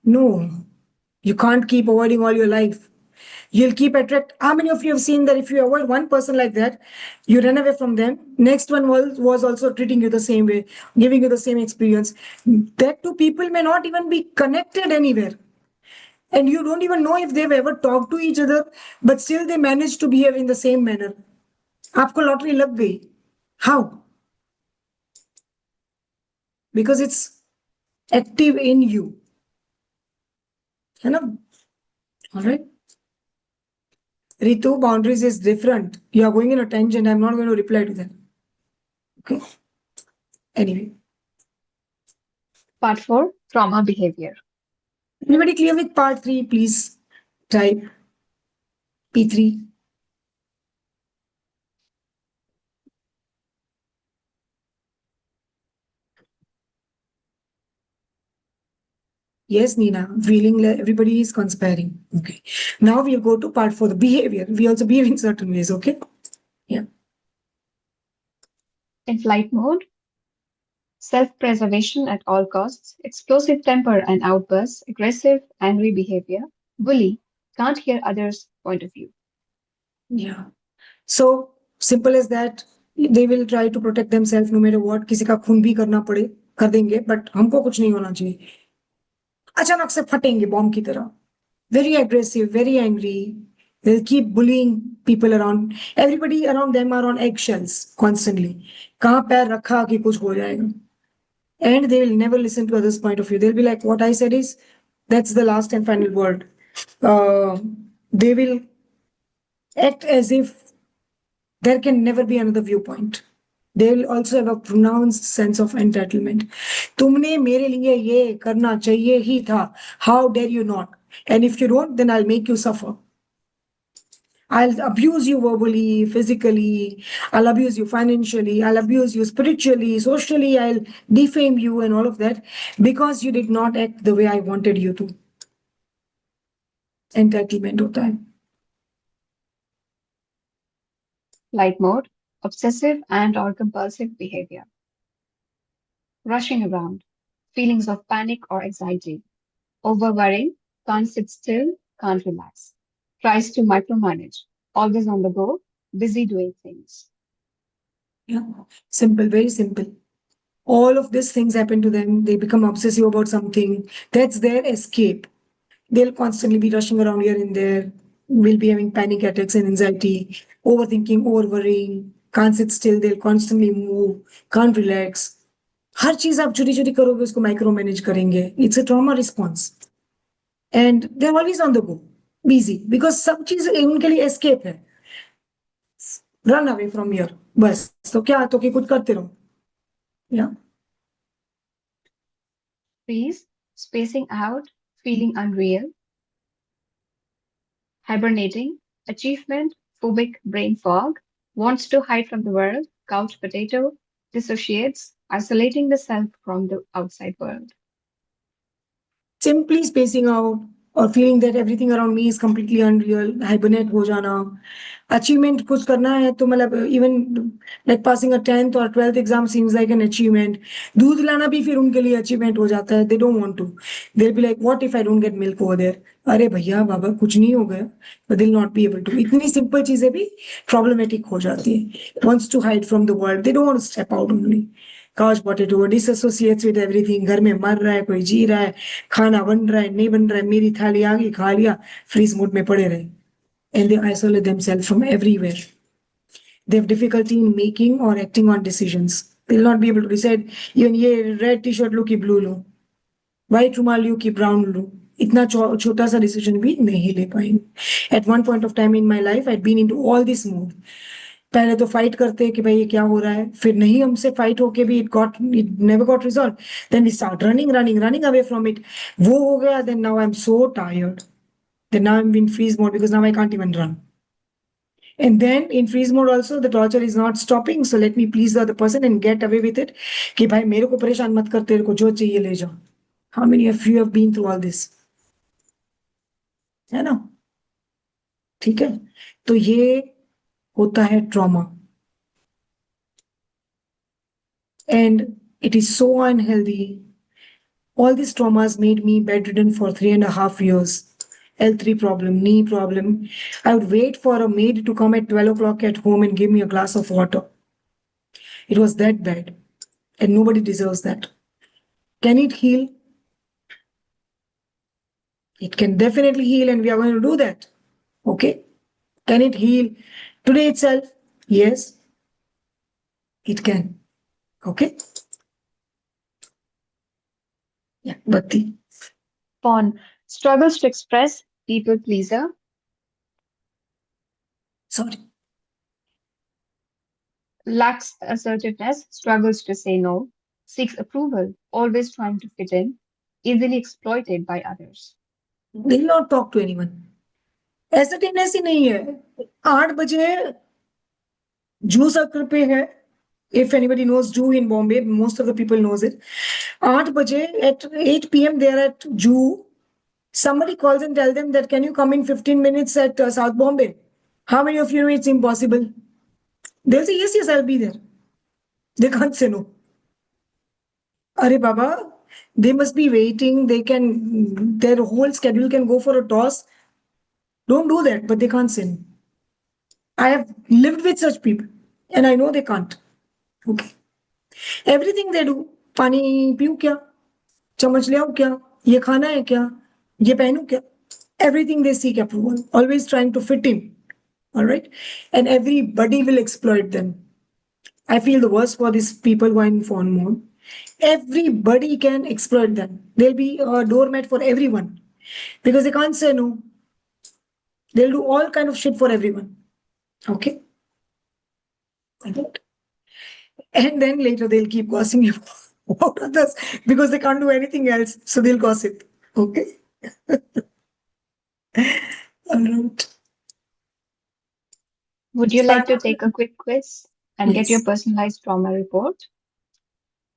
No. You can't keep avoiding all your life. You'll keep attract. How many of you have seen that if you avoid one person like that, you run away from them, next one was also treating you the same way, giving you the same experience. That two people may not even be connected anywhere. And you don't even know if they've ever talked to each other, but still they manage to behave in the same manner. आपको lottery लग गई. How? Because it's active in you. है ना? All right. Ritu, boundaries is different. You are going in a tangent. I'm not going to reply to that. Okay. Anyway. Part 4, trauma behavior. Anybody clear with part 3, please type P3. Yes, Nina, feeling like everybody is conspiring. Okay. Now we'll go to part 4, the behavior. We also behave in certain ways. Okay. Yeah. In flight mode, self-preservation at all costs, explosive temper and outbursts, aggressive, angry behavior, bully, can't hear others' point of view. Yeah. So simple as that. They will try to protect themselves no matter what. किसी का खून भी करना पड़े कर देंगे, but हमको कुछ नहीं होना चाहिए. अचानक से फटेंगे बॉम्ब की तरह. Very aggressive, very angry. They'll keep bullying people around. Everybody around them are on eggshells constantly. कहाँ पैर रखा कि कुछ हो जाएगा. And they will never listen to others' point of view. They'll be like, what I said is, that's the last and final word. They will act as if there can never be another viewpoint. They will also have a pronounced sense of entitlement. तुमने मेरे लिए ये करना चाहिए ही था. How dare you not? And if you don't, then I'll make you suffer. I'll abuse you verbally, physically. I'll abuse you financially. I'll abuse you spiritually, socially. I'll defame you and all of that because you did not act the way I wanted you to. Entitlement होता है. Flight mode, obsessive and or compulsive behavior. Rushing around, feelings of panic or anxiety, over-worrying, can't sit still, can't relax, tries to micromanage, always on the go, busy doing things. Yeah, simple, very simple. All of these things happen to them. They become obsessive about something. That's their escape. They'll constantly be rushing around here and there. Will be having panic attacks and anxiety, overthinking, over worrying, can't sit still. They'll constantly move, can't relax. हर चीज आप छोटी छोटी करोगे उसको micro manage करेंगे. It's a trauma response and they are always on the go busy because सब चीज उनके लिए एस्केप है. रन अवे फ्रॉम हियर बस. तो क्या तो कि कुछ करते रहो. या Freeze, spacing out, feeling unreal, hibernating, achievement, phobic brain fog, wants to hide from the world, couch potato, dissociates, isolating the self from the outside world. simply spacing out or feeling that everything around me is completely unreal. Hibernate हो जाना. Achievement कुछ करना है तो मतलब even like passing a 10th or 12th exam seems like an achievement. दूध लाना भी फिर उनके लिए achievement हो जाता है. They don't want to. They'll be like, what if I don't get milk over there? अरे भैया बाबा कुछ नहीं हो गया. But they'll not be able to. इतनी simple चीजें भी problematic हो जाती है. Wants to hide from the world. They don't want to step out only. couch potato, disassociates with everything. घर में मर रहा है, कोई जी रहा है, खाना बन रहा है, नहीं बन रहा है, मेरी थाली आ गई, खा लिया, freeze mode में पड़े रहे. And they isolate themselves from everywhere. They have difficulty in making or acting on decisions. They'll not be able to decide, even ये red t-shirt लो कि blue लो, white रुमाल लो कि brown लो. इतना छोटा सा decision भी नहीं ले पाएंगे. At one point of time in my life, I'd been into all this mood. पहले तो फाइट करते कि भाई ये क्या हो रहा है, फिर नहीं हमसे फाइट होके भी it never got resolved. Then we start running away from it. वो हो गया. Then now I'm so tired. Then now I'm in freeze mode because now I can't even run. And then in freeze mode also, the torture is not stopping. So let me please the other person and get away with it. कि भाई मेरे को परेशान मत कर, तेरे को जो चाहिए ले जाओ. How many of you have been through all this? है ना? ठीक है. तो ये होता है trauma. And it is so unhealthy. All these traumas made me bedridden for 3.5 years. L3 problem, knee problem. I would wait for a maid to come at 12 o'clock at home and give me a glass of water. It was that bad. And nobody deserves that. Can it heal? It can definitely heal, and we are going to do that. Okay? Can it heal today itself? Yes, it can. Okay? Yeah, Bhakti. Fawn struggles to express, people pleaser. Sorry. Lacks assertiveness, struggles to say no, seeks approval, always trying to fit in, easily exploited by others. Will not talk to anyone. Assertiveness ही नहीं है. 8 बजे जू circle पे है. If anybody knows Jew in Bombay, most of the people knows it. 8 baje at 8 p.m. they are at Jew. Somebody calls and tell them that can you come in 15 minutes at South Bombay? How many of you know it's impossible? They'll say yes, I'll be there. They can't say no. Are Baba, they must be waiting. They can, their whole schedule can go for a toss. Don't do that, but they can't say no. I have lived with such people and I know they can't. Okay. Everything they do, पानी पीऊं क्या, चम्मच ले आऊं क्या, ये खाना है क्या, ये पहनूं क्या, everything they seek approval, always trying to fit in. All right, and everybody will exploit them. I feel the worst for these people who are in phone mode. Everybody can exploit them. They'll be a doormat for everyone because they can't say no. They'll do all kind of shit for everyone. Okay. And then later they'll keep gossiping about others because they can't do anything else. So they'll gossip. Okay. All right. Would you like to take a quick quiz and get your Yes. personalized trauma report?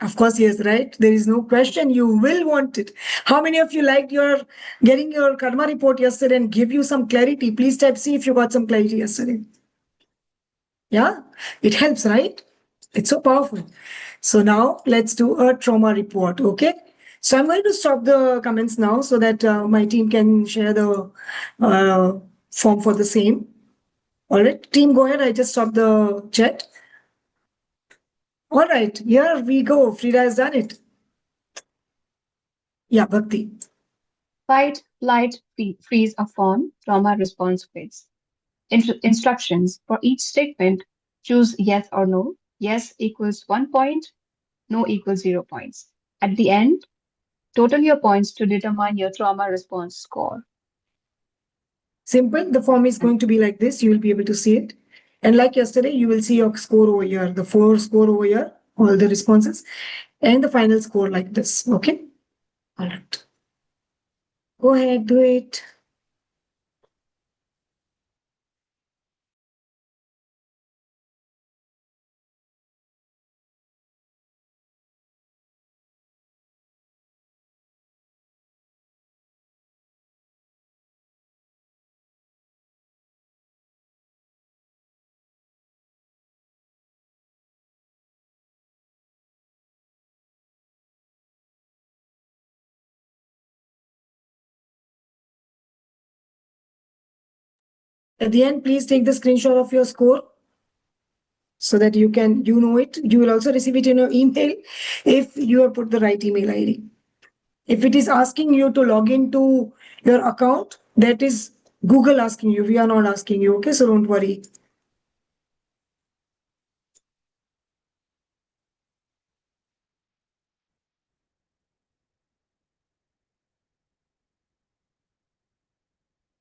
Of course, yes, right? There is no question. You will want it. How many of you liked your getting your karma report yesterday and give you some clarity? Please type C if you got some clarity yesterday. Yeah, it helps, right? It's so powerful. So now let's do a trauma report, okay? So I'm going to stop the comments now so that my team can share the form for the same. All right, team, go ahead. I just stopped the chat. All right, here we go. Frida has done it. Yeah, Bhakti. Fight, flight, freeze, or fawn, trauma response quiz. Instructions. For each statement, choose yes or no. Yes equals 1 point, no equals 0 points. At the end, total your points to determine your trauma response score. Simple. The form is going to be like this. You will be able to see it. And like yesterday, you will see your score over here, the 4 score over here, all the responses, and the final score like this. Okay. All right. Go ahead, do it. At the end, please take the screenshot of your score. so that you know it. You will also receive it in your email if you have put the right email ID. If it is asking you to log into your account, that is Google asking you. We are not asking you. Okay, so don't worry.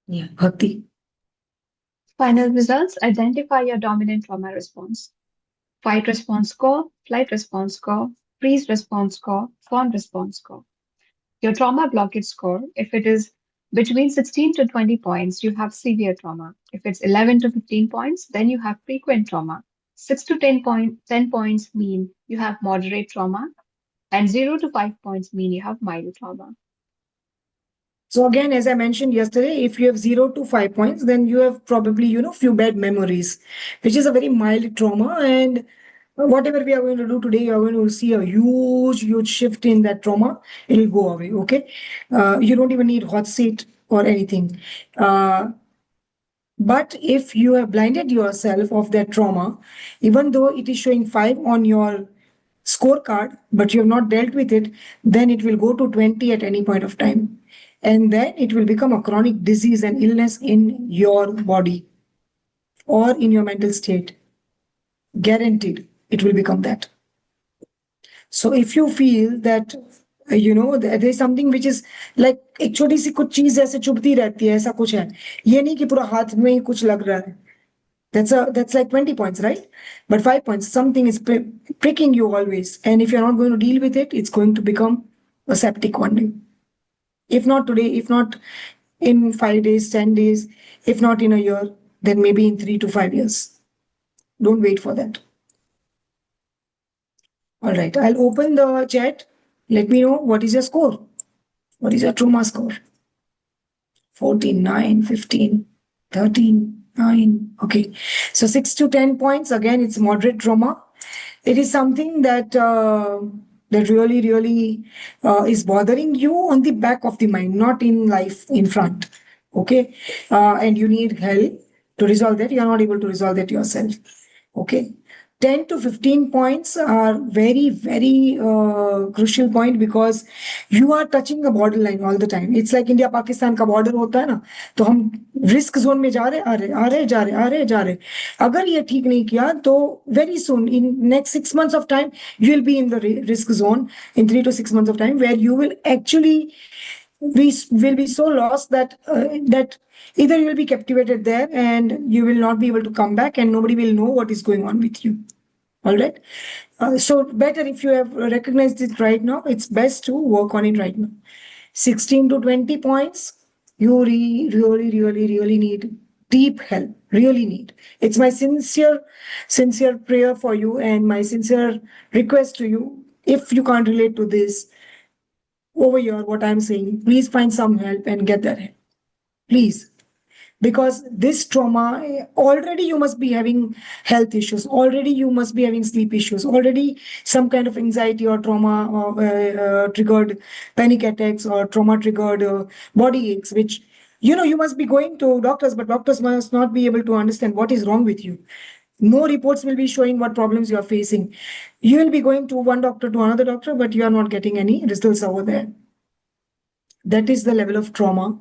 Yeah, Bhakti. Final results, identify your dominant trauma response. Fight response score, flight response score, freeze response score, fawn response score. Your trauma blockage score, if it is between 16 to 20 points, you have severe trauma. If it's 11 to 15 points, then you have frequent trauma. 6 to 10 points mean you have moderate trauma, and 0 to 5 points mean you have mild trauma. So again, as I mentioned yesterday, if you have 0 to 5 points, then you have probably, few bad memories, which is a very mild trauma. And whatever we are going to do today, you are going to see a huge shift in that trauma. It will go away. Okay. You don't even need hot seat or anything. But if you have blinded yourself of that trauma, even though it is showing 5 on your scorecard, but you have not dealt with it, then it will go to 20 at any point of time. And then it will become a chronic disease and illness in your body or in your mental state. Guaranteed, it will become that. So if you feel that there is something which is like एक छोटी सी कुछ चीज ऐसे चुभती रहती है, ऐसा कुछ है, ये नहीं कि पूरा हाथ में ही कुछ लग रहा है. That's like 20 points, right? But 5 points, something is pricking you always. And if you're not going to deal with it, it's going to become a septic one day. If not today, if not in 5 days, 10 days, if not in a year, then maybe in 3 to 5 years. Don't wait for that. All right, I'll open the chat. Let me know what is your score. What is your trauma score? 14, 9, 15, 13, 9. Okay, so 6 to 10 points. Again, it's moderate trauma. It is something that that really is bothering you on the back of the mind, not in life in front. Okay, and you need help to resolve that. You are not able to resolve that yourself. Okay, 10 to 15 points are very crucial point because you are touching the borderline all the time. It's like India Pakistan का border होता है ना, तो हम risk zone में जा रहे आ रहे अगर ये ठीक नहीं किया तो very soon in next 6 months of time you will be in the risk zone in 3 to 6 months of time where you will actually we will be so lost that that either you will be captivated there and you will not be able to come back and nobody will know what is going on with you. All right. So better if you have recognized it right now, it's best to work on it right now. 16 to 20 points, you really need deep help, really need. It's my sincere prayer for you and my sincere request to you. If you can't relate to this, over here, what I'm saying, please find some help and get that help. Please. Because this trauma, already you must be having health issues, already you must be having sleep issues, already some kind of anxiety or trauma triggered panic attacks or trauma triggered body aches, which, you must be going to doctors, but doctors must not be able to understand what is wrong with you. No reports will be showing what problems you are facing. You will be going to one doctor to another doctor, but you are not getting any results over there. That is the level of trauma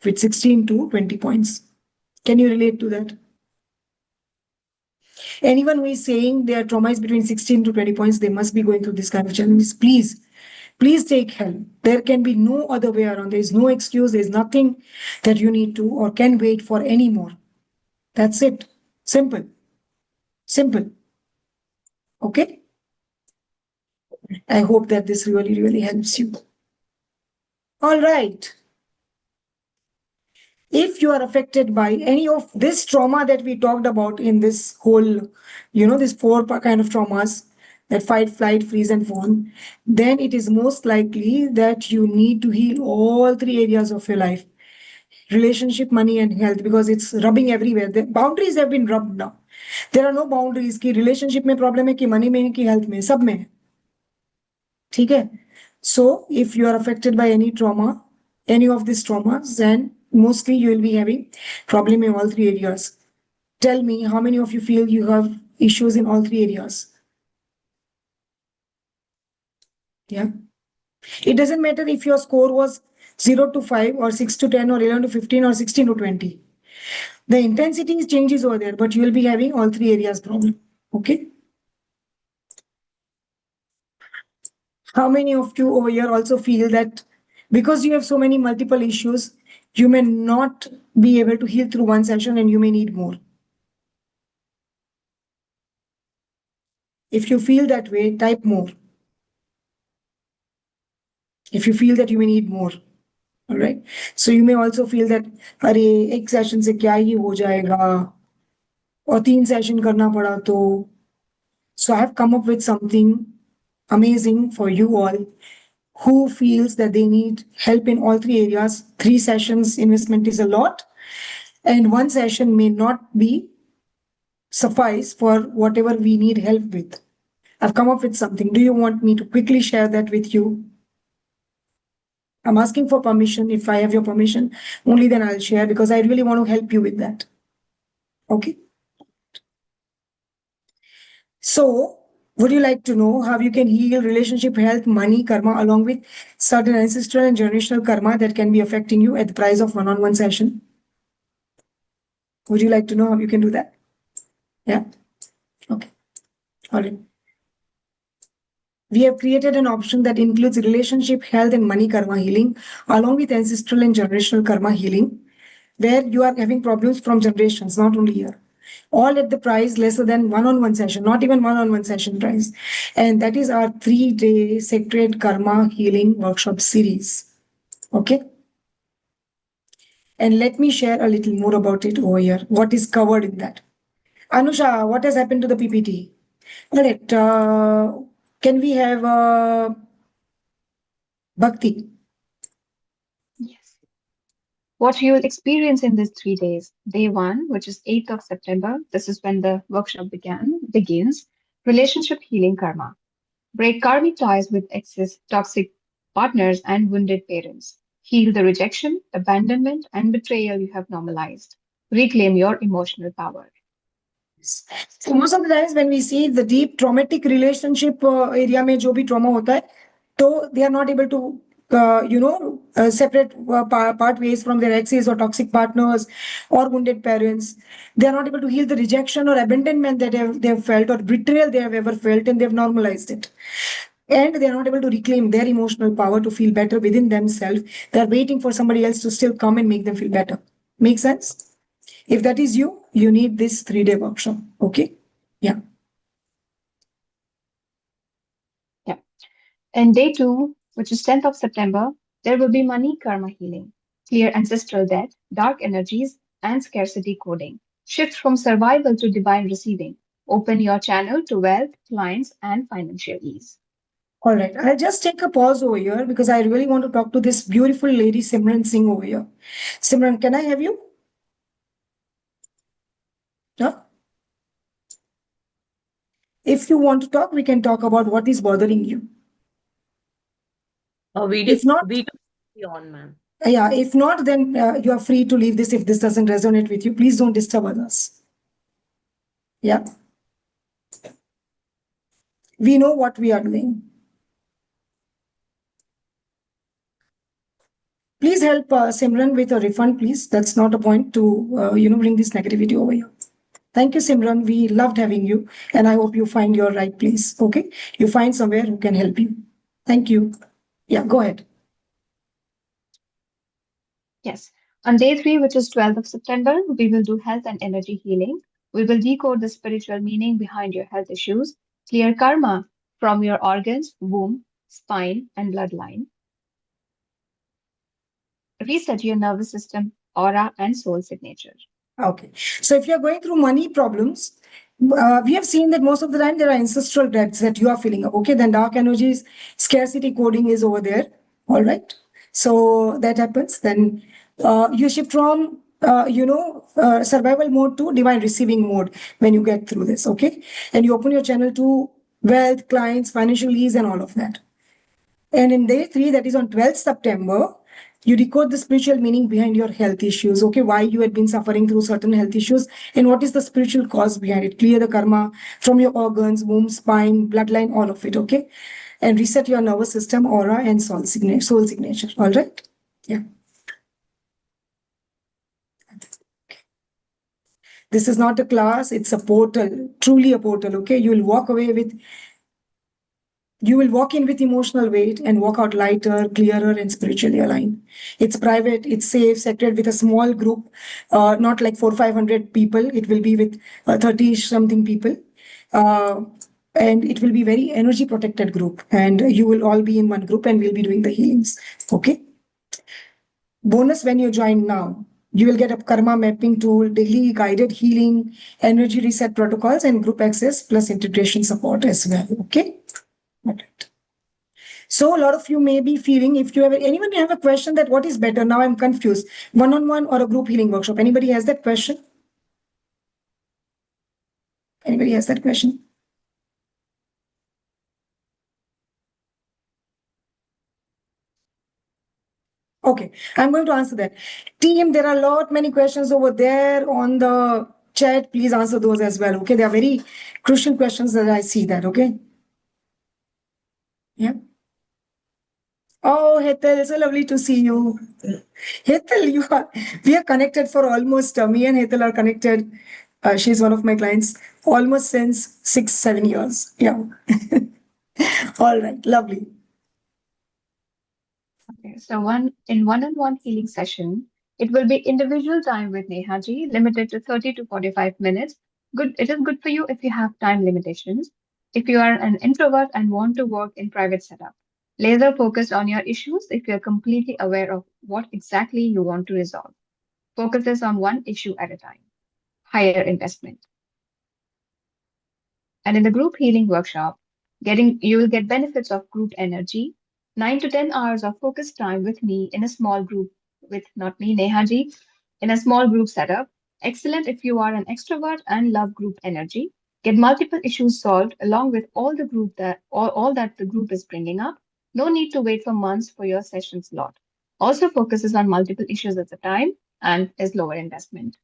with 16 to 20 points. Can you relate to that? Anyone who is saying their trauma is between 16 to 20 points, they must be going through this kind of challenges. Please take help. There can be no other way around. There is no excuse. There is nothing that you need to or can wait for anymore. That's it. Simple. Okay? I hope that this really helps you. All right. If you are affected by any of this trauma that we talked about in this whole, this 4 kind of traumas, that fight, flight, freeze, and fawn, then it is most likely that you need to heal all 3 areas of your life. Relationship, money, and health, because it's rubbing everywhere. The boundaries have been rubbed now. There are no boundaries कि relationship में problem है, कि money में, कि health में, सब में. ठीक है? So if you are affected by any trauma, any of these traumas, then mostly you will be having problem in all 3 areas. Tell me how many of you feel you have issues in all three areas. Yeah. It doesn't matter if your score was 0 to 5 or 6 to 10 or 11 to 15 or 16 to 20. The intensity changes over there, but you will be having all three areas problem. Okay. How many of you over here also feel that because you have so many multiple issues, you may not be able to heal through one session and you may need more? If you feel that way, type more. If you feel that you may need more. All right. So you may also feel that, अरे एक session से क्या ही हो जाएगा और 3 session करना पड़ा तो. So I have come up with something amazing for you all who feels that they need help in all three areas. 3 sessions investment is a lot, and 1 session may not be suffice for whatever we need help with. I've come up with something. Do you want me to quickly share that with you? I'm asking for permission. If I have your permission, only then I'll share, because I really want to help you with that. Okay. So, would you like to know how you can heal relationship, health, money, karma, along with certain ancestral and generational karma that can be affecting you at the price of one-on-one session? Would you like to know how you can do that? Yeah. Okay. All right. We have created an option that includes relationship, health, and money karma healing, along with ancestral and generational karma healing, where you are having problems from generations, not only here. All at the price lesser than one-on-one session, not even one-on-one session price. And that is our 3-day sacred karma healing workshop series. Okay. And let me share a little more about it over here. What is covered in that? Anusha, what has happened to the PPT? All right. Can we have Bhakti? Yes. What you will experience in these 3 days. Day 1, which is 8th of September, this is when the workshop begins. Relationship healing karma. Break karmic ties with exes, toxic partners, and wounded parents. Heal the rejection, abandonment, and betrayal you have normalized. Reclaim your emotional power. So most of the times when we see the deep traumatic relationship area में जो भी trauma होता है, तो they are not able to separate part ways from their exes or toxic partners or wounded parents. They are not able to heal the rejection or abandonment that they have felt, or betrayal they have ever felt, and they have normalized it. And they are not able to reclaim their emotional power to feel better within themselves. They are waiting for somebody else to still come and make them feel better. Make sense? If that is you, you need this 3-day workshop. Okay? Yeah. Yeah. And day 2, which is 10th of September, there will be money karma healing. Clear ancestral debt, dark energies, and scarcity coding. Shift from survival to divine receiving. Open your channel to wealth, clients, and financial ease. All right. I'll just take a pause over here because I really want to talk to this beautiful lady, Simran Singh, over here. Simran, can I have you? Huh? If you want to talk, we can talk about what is bothering you. If not, we don't see on, ma'am. yeah, if not, then you are free to leave this if this doesn't resonate with you. Please don't disturb others. Yeah. We know what we are doing. Please help Simran with a refund, please. That's not a point to, bring this negativity over here. Thank you, Simran. We loved having you, and I hope you find your right place. Okay, you find somewhere who can help you. Thank you. Yeah, go ahead. Yes. On day 3, which is 12th of September, we will do health and energy healing. We will decode the spiritual meaning behind your health issues, clear karma from your organs, womb, spine, and bloodline, reset your nervous system, aura, and soul signature. Okay. So if you're going through money problems, we have seen that most of the time there are ancestral debts that you are filling up. Okay, then dark energies, scarcity coding is over there. All right. So that happens. Then you shift from survival mode to divine receiving mode when you get through this. Okay, and you open your channel to wealth, clients, financial ease, and all of that. And in day 3, that is on 12th September, You decode the spiritual meaning behind your health issues. Okay, why you had been suffering through certain health issues and what is the spiritual cause behind it. Clear the karma from your organs, womb, spine, bloodline, all of it. Okay, and reset your nervous system, aura, and soul signature. All right. Yeah. This is not a class, it's a portal, truly a portal. Okay, you will walk in with emotional weight and walk out lighter, clearer, and spiritually aligned. It's private, it's safe, sacred with a small group, not like 400-500 people. It will be with 30 something people. And it will be very energy protected group. And you will all be in one group and we'll be doing the healings. Okay. Bonus when you join now. You will get a karma mapping tool, daily guided healing, energy reset protocols, and group access plus integration support as well. Okay. All right. So a lot of you may be feeling, if you have anyone have a question that what is better now, I'm confused, one-on-one or a group healing workshop. Anybody has that question? Anybody has that question? Okay, I'm going to answer that. Team, there are many questions over there on the chat. Please answer those as well. Okay, they are very crucial questions that I see that. Okay. Yeah. Oh, Hetal, so lovely to see you. Hetal, we are connected for almost, me and Hetal are connected. She's one of my clients almost since 6-7 years. Yeah. All right, lovely. Okay, so one-on-one healing session, it will be individual time with Nneihaa ji, limited to 30 to 45 minutes. Good, it is good for you if you have time limitations. If you are an introvert and want to work in private setup, laser focused on your issues if you're completely aware of what exactly you want to resolve. Focuses on one issue at a time. Higher investment. And in the group healing workshop, you will get benefits of group energy, 9 to 10 hours of focused time with me in a small group, with not me, Nneihaa ji, in a small group setup. Excellent if you are an extrovert and love group energy. Get multiple issues solved along with all that the group is bringing up. No need to wait for months for your session slot. Also focuses on multiple issues at a time and is lower investment.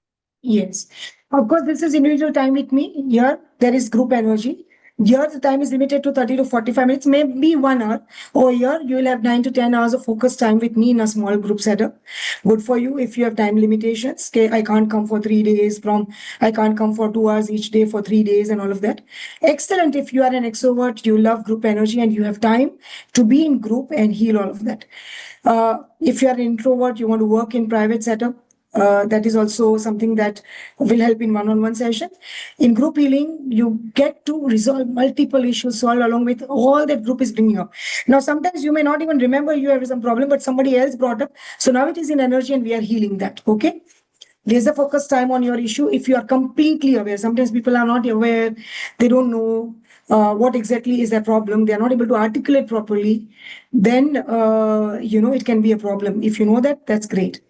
Yes. Of course, this is individual time with me. Here, there is group energy. Here, the time is limited to 30 to 45 minutes, maybe 1 hour. Over here, you will have 9 to 10 hours of focused time with me in a small group setup. Good for you if you have time limitations. Okay, I can't come for 3 days I can't come for 2 hours each day for 3 days and all of that. Excellent if you are an extrovert, you love group energy and you have time to be in group and heal all of that. If you are an introvert, you want to work in private setup, that is also something that will help in one-on-one session. In group healing, you get to resolve multiple issues solved along with all that group is bringing up. Now, sometimes you may not even remember you have some problem, but somebody else brought up. So now it is in energy and we are healing that. Okay. Laser focus time on your issue if you are completely aware. Sometimes people are not aware, they don't know what exactly is their problem, they are not able to articulate properly, then it can be a problem. If you know that, that's great.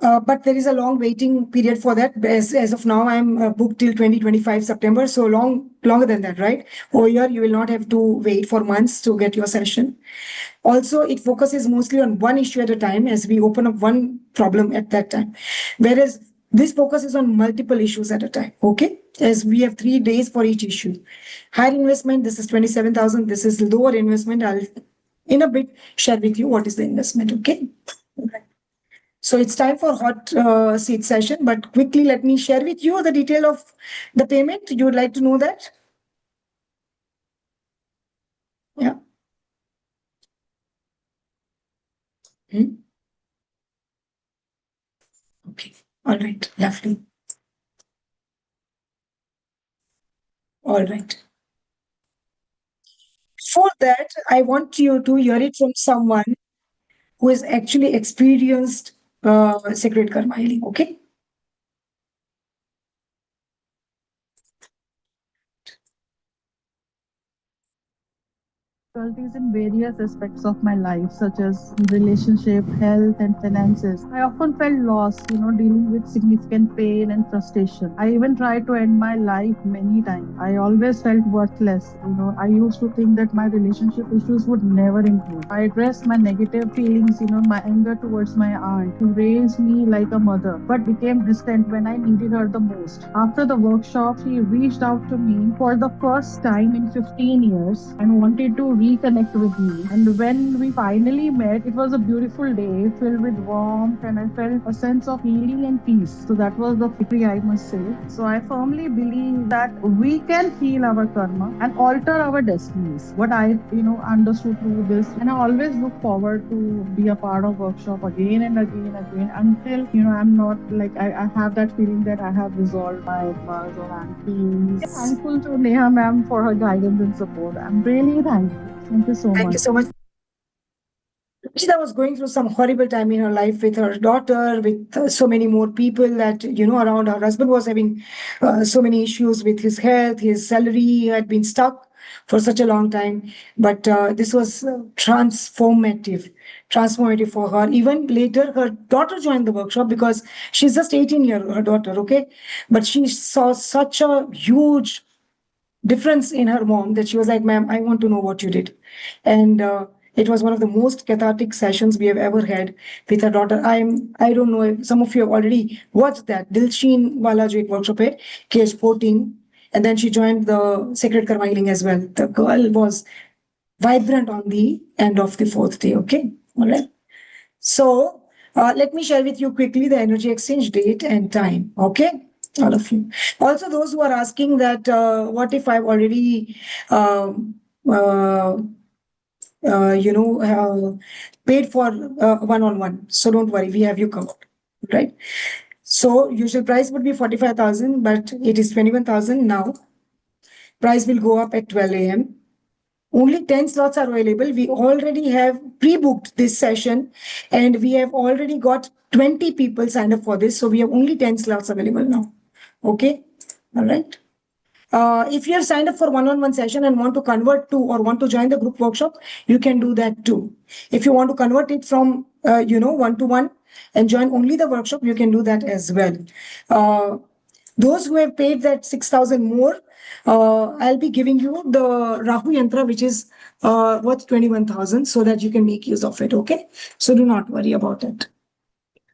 But there is a long waiting period for that. As of now, I'm booked till 2025 September. So longer than that, right? Over here, you will not have to wait for months to get your session. Also, it focuses mostly on one issue at a time as we open up one problem at that time. Whereas this focuses on multiple issues at a time. Okay. As we have 3 days for each issue. Higher investment, this is 27,000. This is lower investment. I'll in a bit share with you what is the investment. Okay. So it's time for hot seat session, but quickly let me share with you the detail of the payment. You would like to know that? Yeah. Okay. All right. Lovely. All right. For that, I want you to hear it from someone who has actually experienced sacred karma healing. Okay. difficulties in various aspects of my life, such as relationship, health, and finances. I often felt lost, dealing with significant pain and frustration. I even tried to end my life many times. I always felt worthless. I used to think that my relationship issues would never improve. I addressed my negative feelings, my anger towards my aunt, who raised me like a mother, but became distant when I needed her the most. After the workshop, she reached out to me for the first time in 15 years and wanted to reconnect with me. And when we finally met, it was a beautiful day filled with warmth, and I felt a sense of healing and peace. So that was the victory, I must say. So I firmly believe that we can heal our karma and alter our destinies. What I, understood through this, and I always look forward to be a part of workshop again and again and again until, I'm not like I have that feeling that I have resolved my buzz or I'm peace. Thankful to Nneihaa ma'am for her guidance and support. I'm really thankful. Thank you so Thank much. you so much. Rishita was going through some horrible time in her life with her daughter, with so many more people that, around. Her husband was having so many issues with his health, his salary had been stuck for such a long time. But this was transformative for her. Even later, her daughter joined the workshop because she's just 18 years, her daughter, okay? But she saw such a huge difference in her mom that she was like, ma'am, I want to know what you did. And it was one of the most cathartic sessions we have ever had with her daughter. I don't know if some of you have already watched that Dilsheen Wala jo ek workshop hai, age 14. And then she joined the Sacred Karma Healing as well. The girl was vibrant on the end of the fourth day. Okay. All right. So let me share with you quickly the energy exchange date and time. Okay. All of you. Also, those who are asking that, what if I've already, uh, paid for one-on-one? So don't worry, we have you covered, right? So usual price would be 45,000, but it is 21,000 now. Price will go up at 12 a.m. Only 10 slots are available. We already have pre-booked this session and we have already got 20 people signed up for this. So we have only 10 slots available now. Okay. All right. If you have signed up for one-on-one session and want to convert to or want to join the group workshop, you can do that too. If you want to convert it from, one-to-one and join only the workshop, you can do that as well. Those who have paid that 6,000 more, I'll be giving you the Rahu Yantra, which is worth 21,000 so that you can make use of it. Okay. So do not worry about it.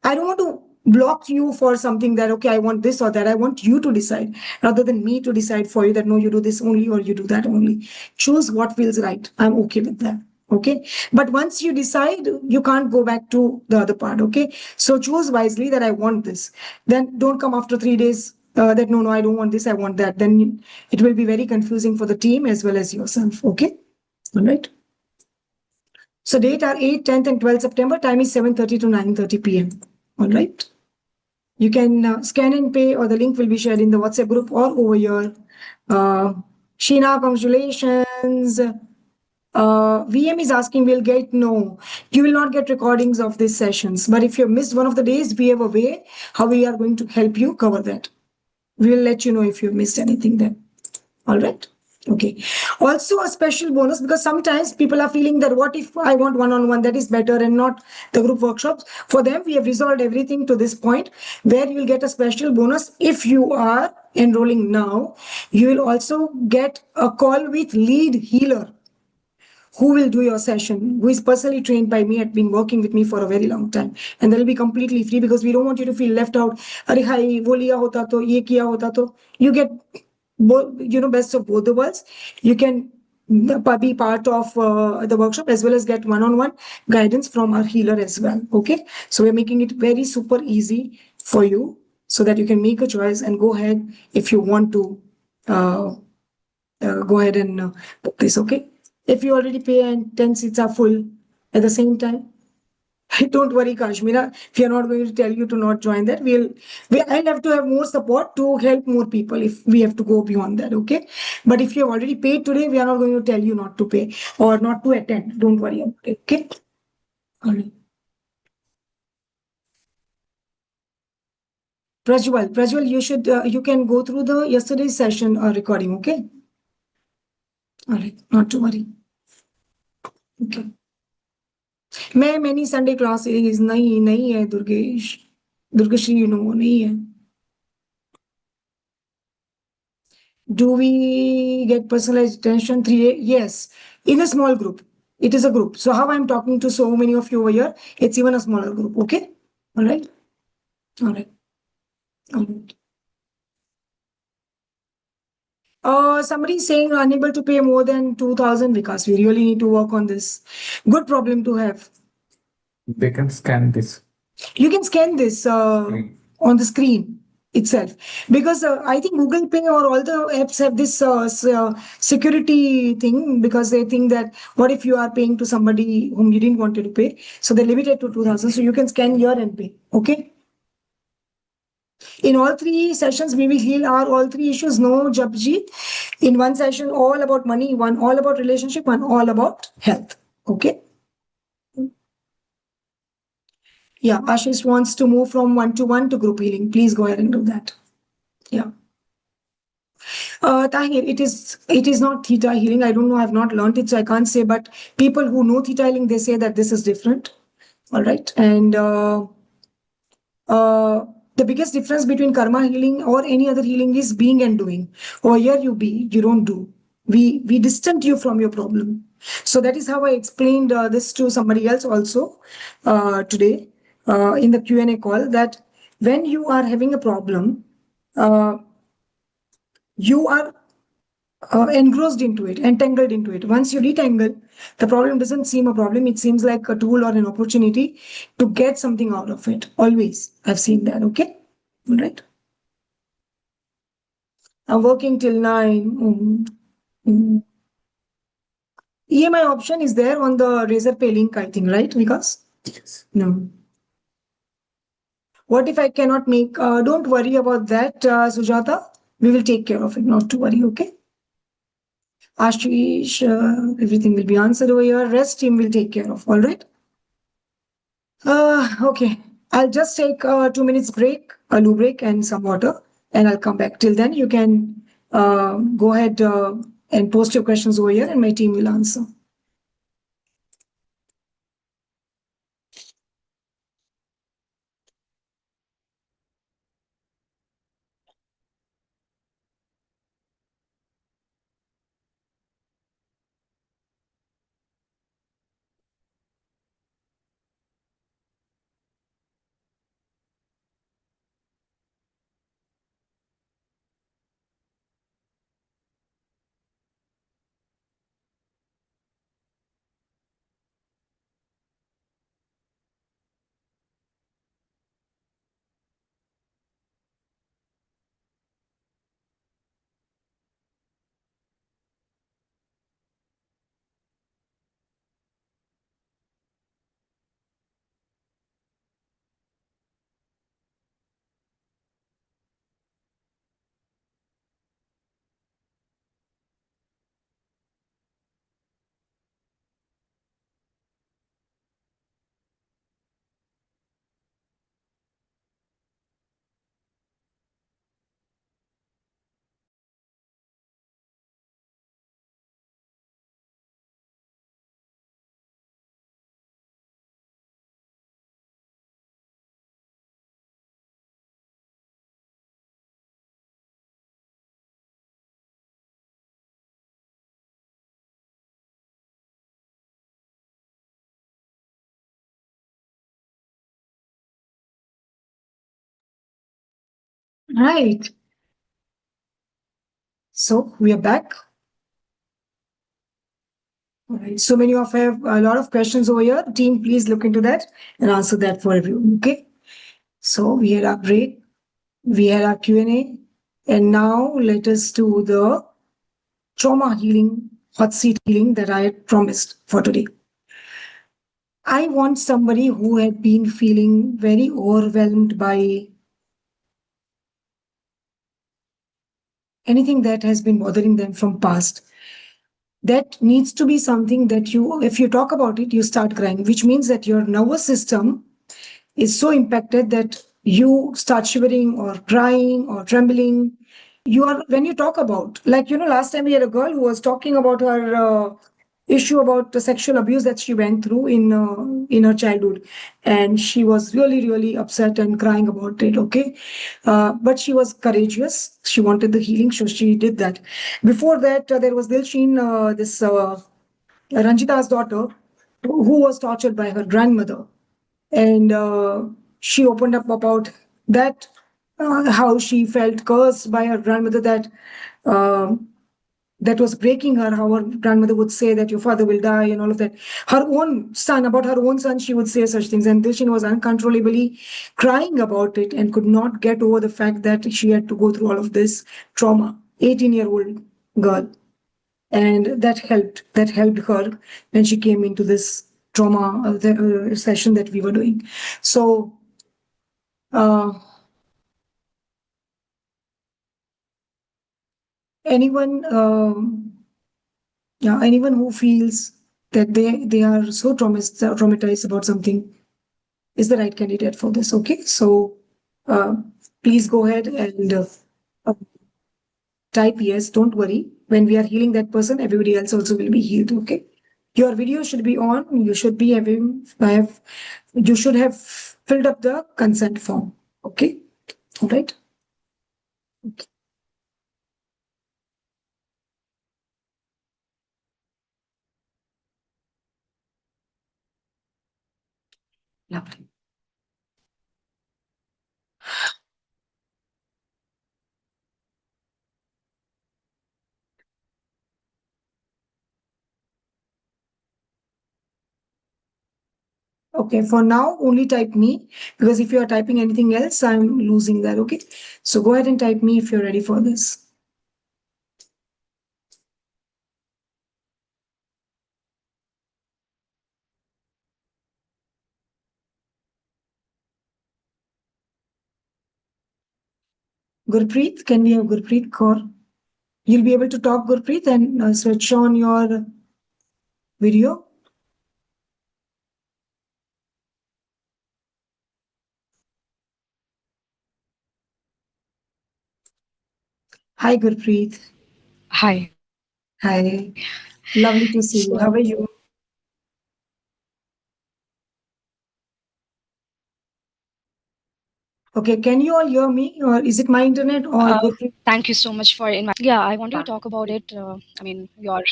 I don't want to block you for something that, okay, I want this or that. I want you to decide rather than me to decide for you that, no, you do this only or you do that only. Choose what feels right. I'm okay with that. Okay. But once you decide, you can't go back to the other part. Okay. So choose wisely that I want this. Then don't come after 3 days that, no, I don't want this. I want that. Then it will be very confusing for the team as well as yourself. Okay. All right. So date are 8th, 10th and 12th September. Time is 7:30 to 9:30 p.m. All right. You can scan and pay, or the link will be shared in the WhatsApp group or over here. Sheena, congratulations. VM is asking, will get, no, you will not get recordings of these sessions. But if you missed one of the days, we have a way how we are going to help you cover that. We will let you know if you've missed anything then. All right. Okay. Also a special bonus, because sometimes people are feeling that what if I want one-on-one, that is better and not the group workshops. For them, we have resolved everything to this point where you will get a special bonus. If you are enrolling now, you will also get a call with lead healer who will do your session, who is personally trained by me, had been working with me for a very long time. And that will be completely free because we don't want you to feel left out. Are hi, wo liya hota to, ye kiya hota to. You get both, best of both the worlds. You can be part of the workshop as well as get one-on-one guidance from our healer as well. Okay. So we're making it very super easy for you so that you can make a choice and go ahead if you want to go ahead and book this. Okay. If you already pay and 10 seats are full at the same time, don't worry, Kashmira. If you're not going to tell you to not join that, I'll have to have more support to help more people if we have to go beyond that. Okay. But if you have already paid today, we are not going to tell you not to pay or not to attend. Don't worry about it. Okay. All right. Prajwal, you should, you can go through the yesterday's session recording. Okay. All right. Not to worry. Okay. मैं many Sunday classes नहीं है Durgesh. Durgashri, you know, नहीं है. Do we get personalized attention? 3A? Yes. In a small group. It is a group. So how I'm talking to so many of you over here, it's even a smaller group. Okay? All right? All right. All right. Somebody is saying unable to pay more than 2,000 because we really need to work on this. Good problem to have. They can scan this. You can scan this on the screen itself because I think Google Pay or all the apps have this security thing because they think that what if you are paying to somebody whom you didn't want to pay, so they limit it to 2,000, so you can scan here and pay. Okay. In all three sessions, we will heal our all three issues. No Japji. In one session, all about money, one all about relationship, one all about health. Okay. Yeah, Ashish wants to move from one-to-one to group healing. Please go ahead and do that. Yeah. Tahir, it is not theta healing. I don't know. I've not learned it, so I can't say. But people who know theta healing, they say that this is different. All right. And the biggest difference between karma healing or any other healing is being and doing. Over here, you be, you don't do. We distant you from your problem. So that is how I explained this to somebody else also today in the Q&A call, that when you are having a problem, you are engrossed into it, entangled into it. Once you detangle, the problem doesn't seem a problem. It seems like a tool or an opportunity to get something out of it. Always. I've seen that. Okay. All right. I'm working till 9. EMI option is there on the Razor Pay link, I think, right? Because Yes. no. What if I cannot make? Don't worry about that, Sujata. We will take care of it. Not to worry. Okay. Ashish, everything will be answered over here. Rest team will take care of. All right. Okay. I'll just take a 2 minutes break, a loo break, and some water, and I'll come back. Till then, you can go ahead and post your questions over here, and my team will answer. Right. So we are back. All right. So many of you have a lot of questions over here. Team, please look into that and answer that for everyone. Okay. So we had our break, we had our Q&A, and now let us do the trauma healing, hot seat healing that I had promised for today. I want somebody who had been feeling very overwhelmed by anything that has been bothering them from past. That needs to be something that you, if you talk about it, you start crying, which means that your nervous system is so impacted that you start shivering or crying or trembling. You are, when you talk about, like, last time we had a girl who was talking about her issue about the sexual abuse that she went through in her childhood, and she was really upset and crying about it. Okay, but she was courageous. She wanted the healing, so she did that. Before that, there was Dilshin, this Ranjita's daughter, who was tortured by her grandmother, and she opened up about that, how she felt cursed by her grandmother, uh, that was breaking her, how her grandmother would say that your father will die and all of that. Her own son, about her own son, she would say such things. And Dilshin was uncontrollably crying about it and could not get over the fact that she had to go through all of this trauma. 18-year-old girl. And that helped her when she came into this trauma session that we were doing. So, uh, anyone, yeah, anyone who feels that they are so traumatized about something is the right candidate for this. Okay, so uh, please go ahead and uh, type yes. Don't worry. When we are healing that person, everybody else also will be healed. Okay, your video should be on. You should be having have. You should have filled up the consent form. Okay, all right. Okay. Lovely. Okay, for now, only type me, because if you are typing anything else, I'm losing that. Okay, so go ahead and type me if you're ready for this. Gurpreet, can we have Gurpreet Kaur? You'll be able to talk, Gurpreet, and switch on your video. Hi, Gurpreet. Hi. Hi. Lovely to see you. How are you? Okay, can you all hear me, or is it my internet or Gurpreet? Thank you so much for inviting. Yeah, I wanted to talk about it. I mean, your.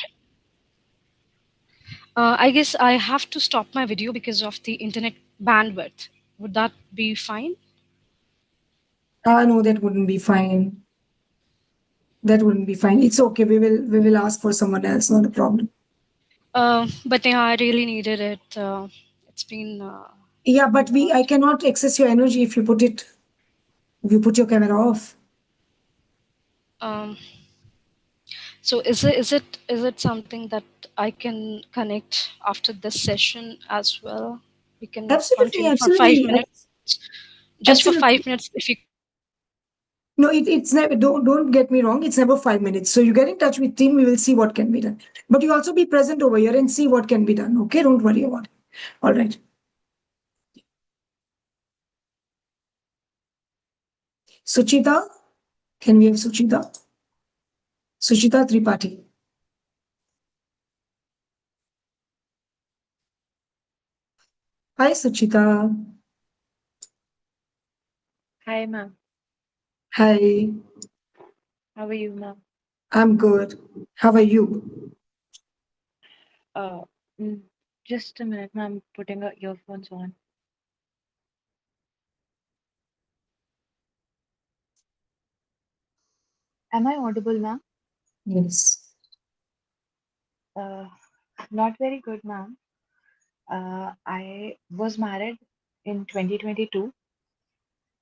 I guess I have to stop my video because of the internet bandwidth. Would that be fine? No, that wouldn't be fine. That wouldn't be fine. It's okay. We will ask for someone else. Not a problem. But yeah, I really needed it. It's been. Yeah, but I cannot access your energy if you put your camera off. Um, so is it something that I can connect after this session as well? We can Absolutely, continue for 5 minutes. Just for absolutely. 5 minutes, if you. No, it's never. Don't get me wrong. It's never 5 minutes. So you get in touch with team. We will see what can be done. But you also be present over here and see what can be done. Okay, don't worry about it. All right. Suchita, can we have Suchita? Suchita Tripathi. Hi, Suchita. Hi, ma'am. Hi. How are you, ma'am? I'm good. How are you? Uh, mm, just a minute, ma'am. Putting our earphones on. Am I audible, ma'am? Yes. Uh, Not very good, ma'am. I was married in 2022,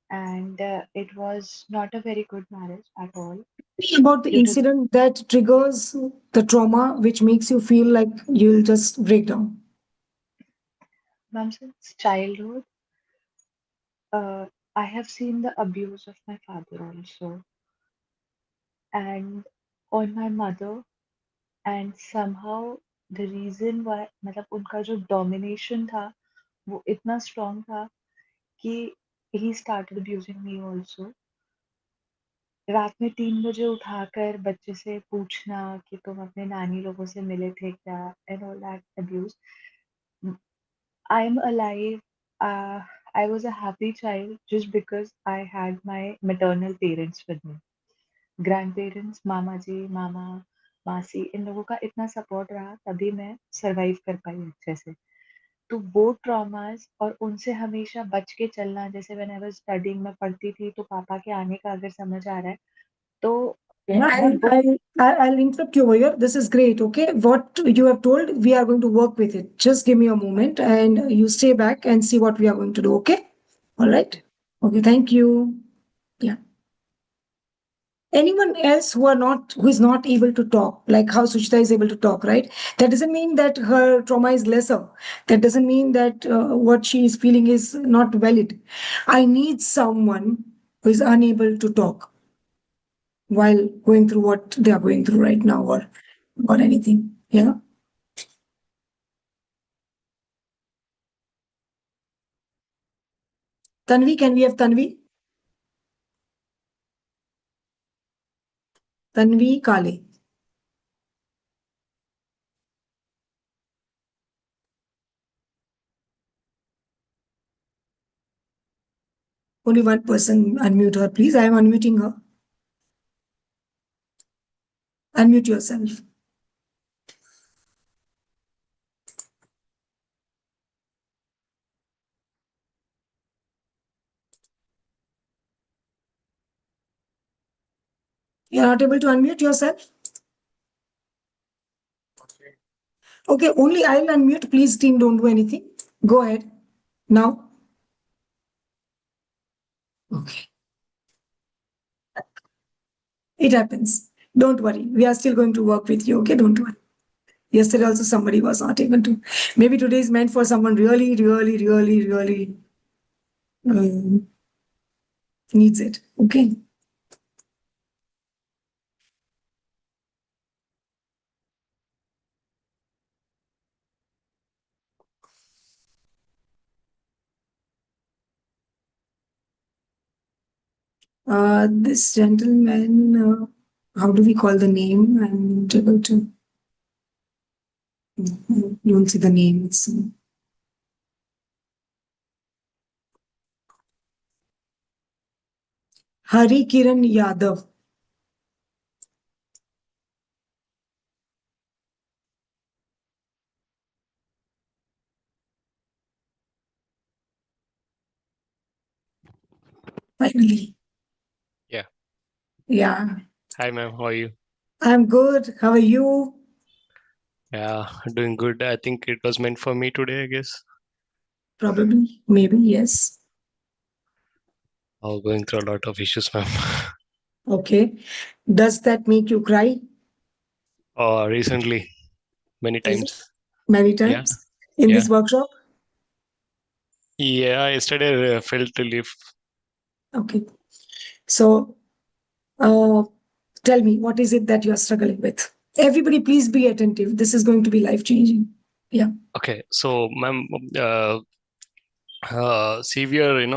and it was not a very good marriage at all. About the Due to, incident that triggers the trauma, which makes you feel like you'll just break down. ma'am, since childhood, I have seen the abuse of my father also, and on my mother, and somehow the reason why मतलब उनका जो domination था वो इतना strong था कि he started abusing me also. रात में 3 बजे उठाकर बच्चे से पूछना कि तुम अपने नानी लोगों से मिले थे क्या, and all that abuse. I am alive. I was a happy child just because I had my maternal parents with me. Grandparents, मामा जी, मामा, मासी, इन लोगों का इतना सपोर्ट रहा तभी मैं सरवाइव कर पाई अच्छे से. तो वो ट्रॉमास और उनसे हमेशा बच के चलना, जैसे व्हेन आई वाज स्टडीइंग मैं पढ़ती थी तो पापा के आने का अगर समझ आ रहा है तो I'll, वो I'll interrupt you over here. This is great. Okay. What you have told, we are going to work with it. Just give me a moment and you stay back and see what we are going to do. Okay. All right. Okay. Thank you. Yeah. Anyone else who is not able to talk, like how Suchita is able to talk, right? That doesn't mean that her trauma is lesser. That doesn't mean that what she is feeling is not valid. I need someone who is unable to talk while going through what they are going through right now, or anything. Yeah. Tanvi, can we have Tanvi? Tanvi Kale. Only one person unmute her, please. I am unmuting her. Unmute yourself. You're not able to unmute yourself? Okay, only I'll unmute. Please, team, don't do anything. Go ahead. Now. Okay. It happens. Don't worry. We are still going to work with you. Okay, don't worry. Yesterday also somebody was not able to. Maybe today is meant for someone really, really, really, really needs it. Okay. This gentleman, how do we call the name? I'm not able to. You don't see the name. It's Hari Kiran Yadav. Finally. Yeah. Yeah. Hi, ma'am. How are you? I'm good. How are you? Yeah, doing good. I think it was meant for me today, I guess. Probably. Maybe. Yes. I was going through a lot of issues, ma'am. Okay. Does that make you cry? Recently, many Yes. times. Many Yeah. times in Yeah. this workshop? Yeah, yesterday I felt relief. Okay. So, tell me, what is it that you are struggling with? Everybody, please be attentive. This is going to be life-changing. Yeah. Okay, so, ma'am, severe,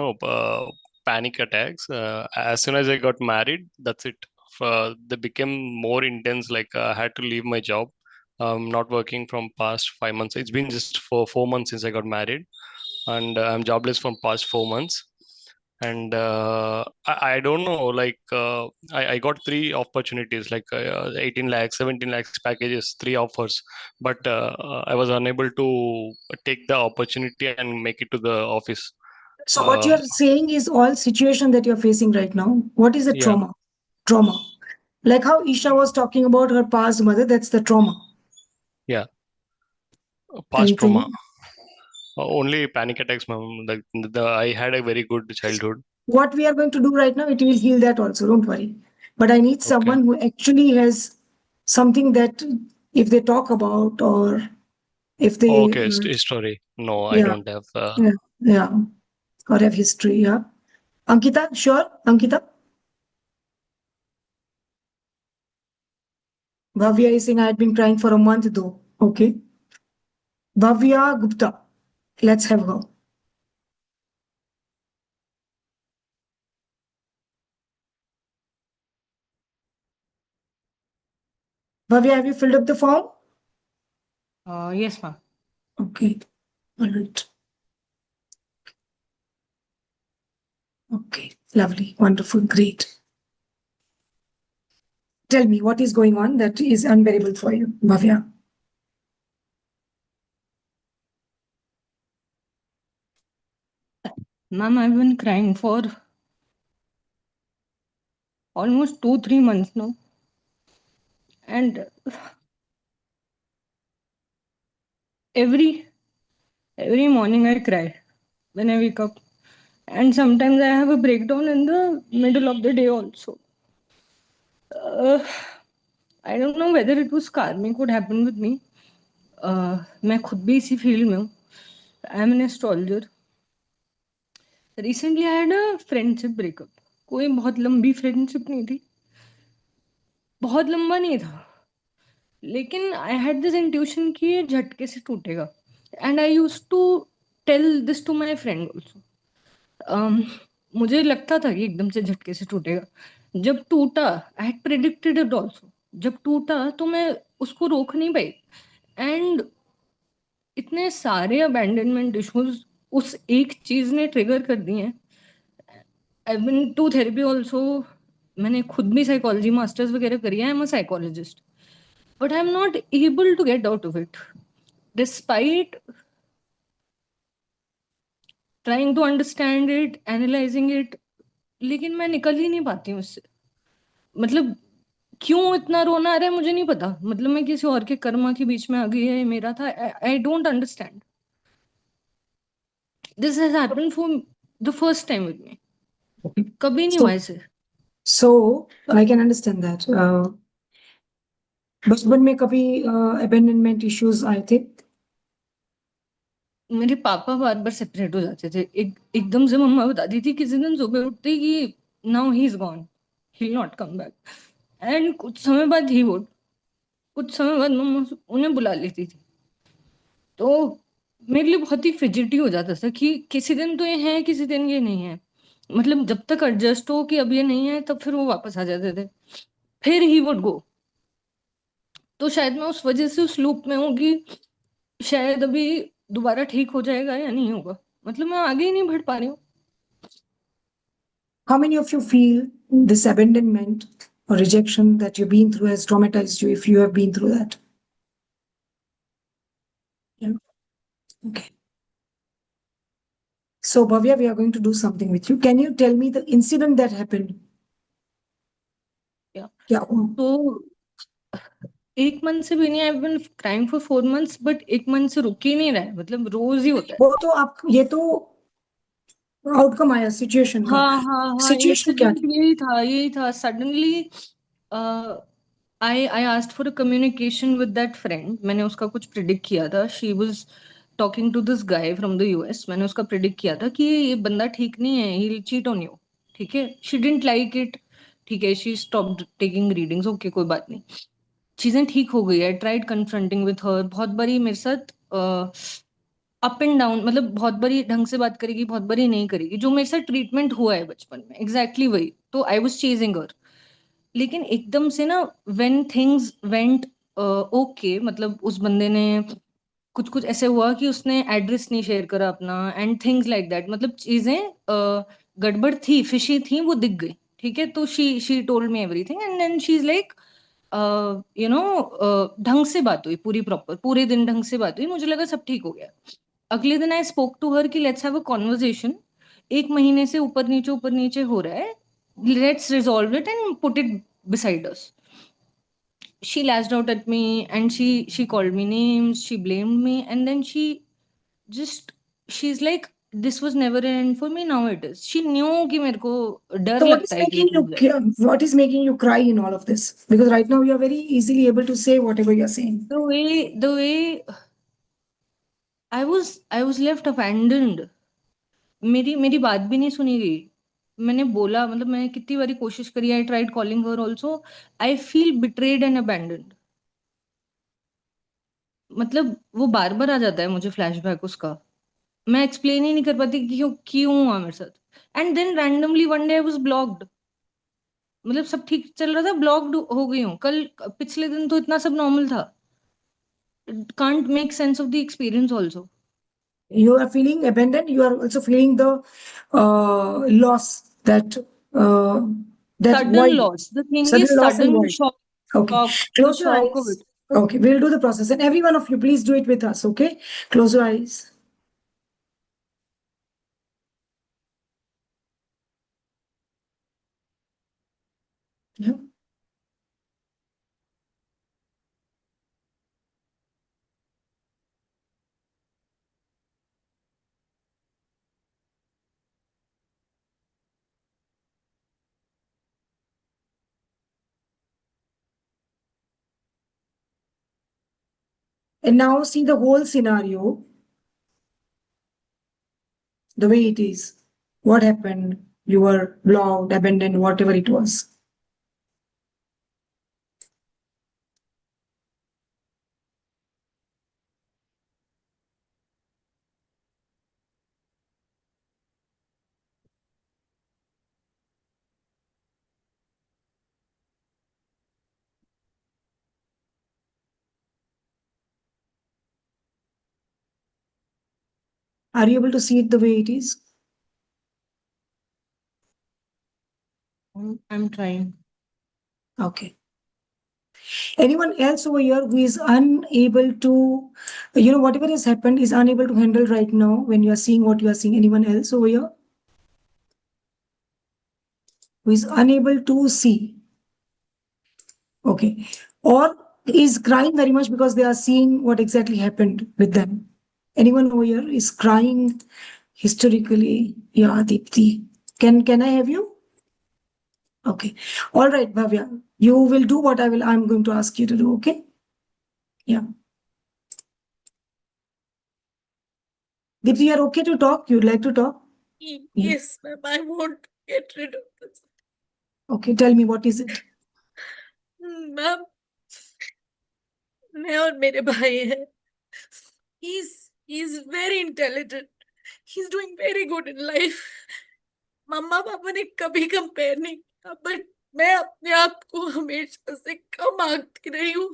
panic attacks. As soon as I got married, that's it. They became more intense. Like I had to leave my job. Not working from past 5 months. It's been just for 4 months since I got married, and I'm jobless from past 4 months. And I don't know. Like I got three opportunities, like 18 lakhs, 17 lakhs packages, three offers, but I was unable to take the opportunity and make it to the office. So what you're saying is all situation that you're facing right now. What is the Yeah. trauma? Trauma. Like how Isha was talking about her past mother, that's the trauma. Yeah. Past Anything? trauma. Only panic attacks, ma'am. Like I had a very good childhood. What we are going to do right now, it will heal that also. Don't worry. But I need Okay. someone who actually has something that if they talk about or if they, Okay, story. No, I yeah, don't have. yeah, or have history. Yeah. Ankita, sure. Ankita. Bhavya is saying I had been crying for a month though. Okay. Bhavya Gupta. Let's have her. Bhavya, have you filled up the form? Yes, ma'am. Okay. All right. Okay. Lovely. Wonderful. Great. Tell me what is going on that is unbearable for you, Bhavya. Ma'am, I've been crying for almost 2-3 months now. And every morning I cry when I wake up. And sometimes I have a breakdown in the middle of the day also. I don't know whether it was karmic would happen with me. मैं खुद भी इसी field में हूँ. I am an astrologer. Recently I had a friendship breakup. कोई बहुत लंबी friendship नहीं थी, बहुत लंबा नहीं था, लेकिन आई हैड दिस इंट्यूशन कि ये झटके से टूटेगा. And I use to tell this to my friend also. मुझे लगता था कि एकदम से झटके से टूटेगा. जब टूटा, I had predicted it also. जब टूटा तो मैं उसको रोक नहीं पाई. एंड इतने सारे अबैंडनमेंट इश्यूज उस एक चीज ने ट्रिगर कर दिए हैं. I been to therapy also. मैंने खुद भी साइकोलॉजी मास्टर्स वगैरह करी है. I am a psychologist, but I'm not able to get out of it despite trying to understand it, analyzing it. लेकिन मैं निकल ही नहीं पाती हूँ उससे. मतलब क्यों इतना रोना आ रहा है मुझे नहीं पता. मतलब मैं किसी और के कर्मा के बीच में आ गई है, मेरा था. I don't understand. This has happened for the first time with me. कभी नहीं हुआ ऐसे. So I can understand that. बचपन में कभी abandonment issues आए थे? मेरे पापा बार बार सेपरेट हो जाते थे. एकदम से मम्मा बताती थी किसी दिन सुबह उठते कि now he is gone, he will not come back. And कुछ समय बाद ही वुड. कुछ समय बाद मम्मा उन्हें बुला लेती थी. तो मेरे लिए बहुत ही फिजिटी हो जाता था कि किसी दिन तो ये है, किसी दिन ये नहीं है. मतलब जब तक एडजस्ट हो कि अब ये नहीं है, तब फिर वो वापस आ जाते थे. फिर ही वुड गो. तो शायद मैं उस वजह से उस लूप में हूँ कि शायद अभी दोबारा ठीक हो जाएगा या नहीं होगा. मतलब मैं आगे ही नहीं बढ़ पा रही हूँ. How many of you feel this abandonment or rejection that you've been through has traumatized you, if you have been through that? Yeah. Okay. So, Bhavya, we are going to do something with you. Can you tell me the incident that happened? Yeah. Yeah. तो 1 month से भी नहीं. I have been crying for 4 months, but 1 month से रुक ही नहीं रहा है. मतलब रोज ही होता है. वो तो आप, ये तो आउटकम आया सिचुएशन का. हाँ हाँ हाँ. सिचुएशन क्या इंसिडेंट थी? यही था. Suddenly I asked for a communication with that friend. मैंने उसका कुछ प्रिडिक्ट किया था. She was talking to this guy from the US. मैंने उसका प्रिडिक्ट किया था कि ये बंदा ठीक नहीं है, he will cheat on you. ठीक है. She didn't like it. ठीक है. She stopped taking readings. Okay, कोई बात नहीं. चीजें ठीक हो गई. I tried confronting with her. बहुत बारी मेरे साथ अप एंड डाउन. मतलब बहुत बारी ढंग से बात करेगी, बहुत बारी नहीं करेगी. जो मेरे साथ ट्रीटमेंट हुआ है बचपन में, एग्जैक्टली वही. तो आई वाज चेजिंग हर. लेकिन एकदम से ना, व्हेन थिंग्स वेंट ओके, मतलब उस बंदे ने कुछ कुछ ऐसे हुआ कि उसने एड्रेस नहीं शेयर करा अपना एंड थिंग्स लाइक दैट. मतलब चीजें गड़बड़ थी, फिशी थी, वो दिख गई. ठीक है. तो she told me everything and then she is like you know, ढंग से बात हुई पूरी प्रॉपर. पूरे दिन ढंग से बात हुई. मुझे लगा सब ठीक हो गया. अगले दिन आई स्पोक टू हर कि लेट्स हैव अ कॉन्वर्जेशन. 1 महीने से ऊपर नीचे हो रहा है. Let's resolve it and put it beside us. She lashed out at me and she called me names, she blamed me, and then just she's like, this was never an end for me, now it is. She knew कि मेरे को डर So, लगता है कि ये टूट जाए. what is making you cry in all of this? Because right now you are very easily able to say whatever you are saying. The way I was left abandoned. मेरी बात भी नहीं सुनी गई. मैंने बोला, मतलब मैंने कितनी बारी कोशिश करी. I tried calling her also. I feel betrayed and abandoned. मतलब वो बार बार आ जाता है मुझे फ्लैशबैक उसका. मैं एक्सप्लेन ही नहीं कर पाती कि क्यों क्यों हुआ मेरे साथ. And then randomly one day I was blocked. मतलब सब ठीक चल रहा था, ब्लॉक्ड हो गई हूँ। कल पिछले दिन तो इतना सब नॉर्मल था. Can't make sense of the experience also. You are feeling abandoned. You are also feeling the loss, that Sudden void, loss. The thing sudden is loss and sudden void. shock. Okay, The close your shock of eyes. it. Okay, we'll do the process, and every one of you, please do it with us. Okay, close your eyes. Yeah. And now see the whole scenario, the way it is. What happened? You were blocked, abandoned, whatever it was. Are you able to see it the way it is? I'm trying. Okay. Anyone else over here who is unable to, whatever has happened is unable to handle right now when you are seeing what you are seeing? Anyone else over here who is unable to see? Okay. Or is crying very much because they are seeing what exactly happened with them? Anyone over here is crying hysterically? Yeah, Deepti. Can I have you? Okay. All right, Bhavya. You will do what I'm going to ask you to do, okay? Yeah. Deepti, you're okay to talk? You'd like to talk? Yeah. Yes, ma'am. I want to get rid of this. Okay, tell me, what is it? Ma'am मैं और मेरे भाई हैं. He's very intelligent. He's doing very good in life. मम्मा पापा ने कभी compare नहीं किया, बट मैं अपने आप को हमेशा से कम आंकती रही हूँ,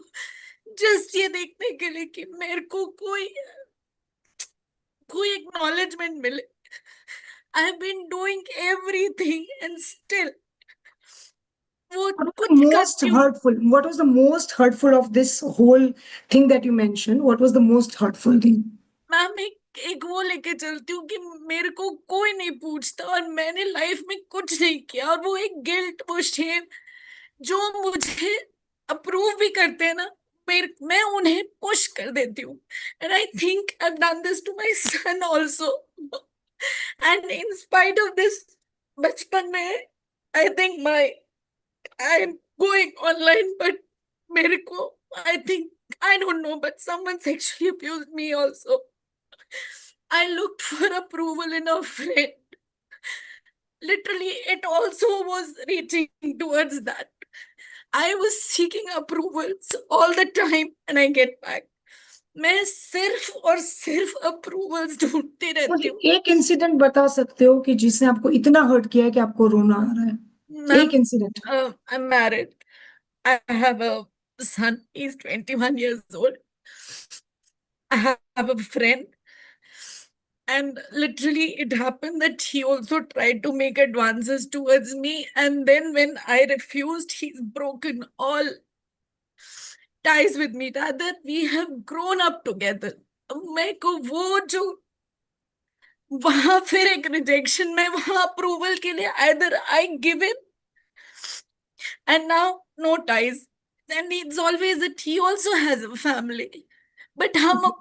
जस्ट ये देखने के लिए कि मेरे को कोई एक्नॉलेजमेंट मिले. I have been doing everything and still वो कुछ Most hurtful. What was the most hurtful of this whole thing that you mentioned? What was the most hurtful thing? Ma'am एक वो लेके चलती हूँ कि मेरे को कोई नहीं पूछता और मैंने लाइफ में कुछ नहीं किया, और वो एक गिल्ट, वो शेम जो मुझे अप्रूव भी करते हैं ना, मैं उन्हें पुश कर देती हूँ. And I think I have done this to my son also. And in spite of this, बचपन में I think I am going online, but मेरे को I think I don't know, but someone sexually abused me also. I looked for approval in a friend. Literally, it also was reaching towards that. I was seeking approvals all the time and I get back. मैं सिर्फ और सिर्फ approvals ढूंढती रहती मुझे हूँ. एक incident बता सकते हो कि जिसने आपको इतना हर्ट किया है कि आपको रोना आ रहा है? एक incident. I'm married. I have a son. He's 21 years old. I have a friend. And literally, it happened that he also tried to make advances towards me. And then, when I refused, he's broken all ties with me. Rather, we have grown up together. मेरे को वो जो वहां फिर एक rejection में, वहां approval के लिए either I give in, and now no ties. And it's always that he also has a family. But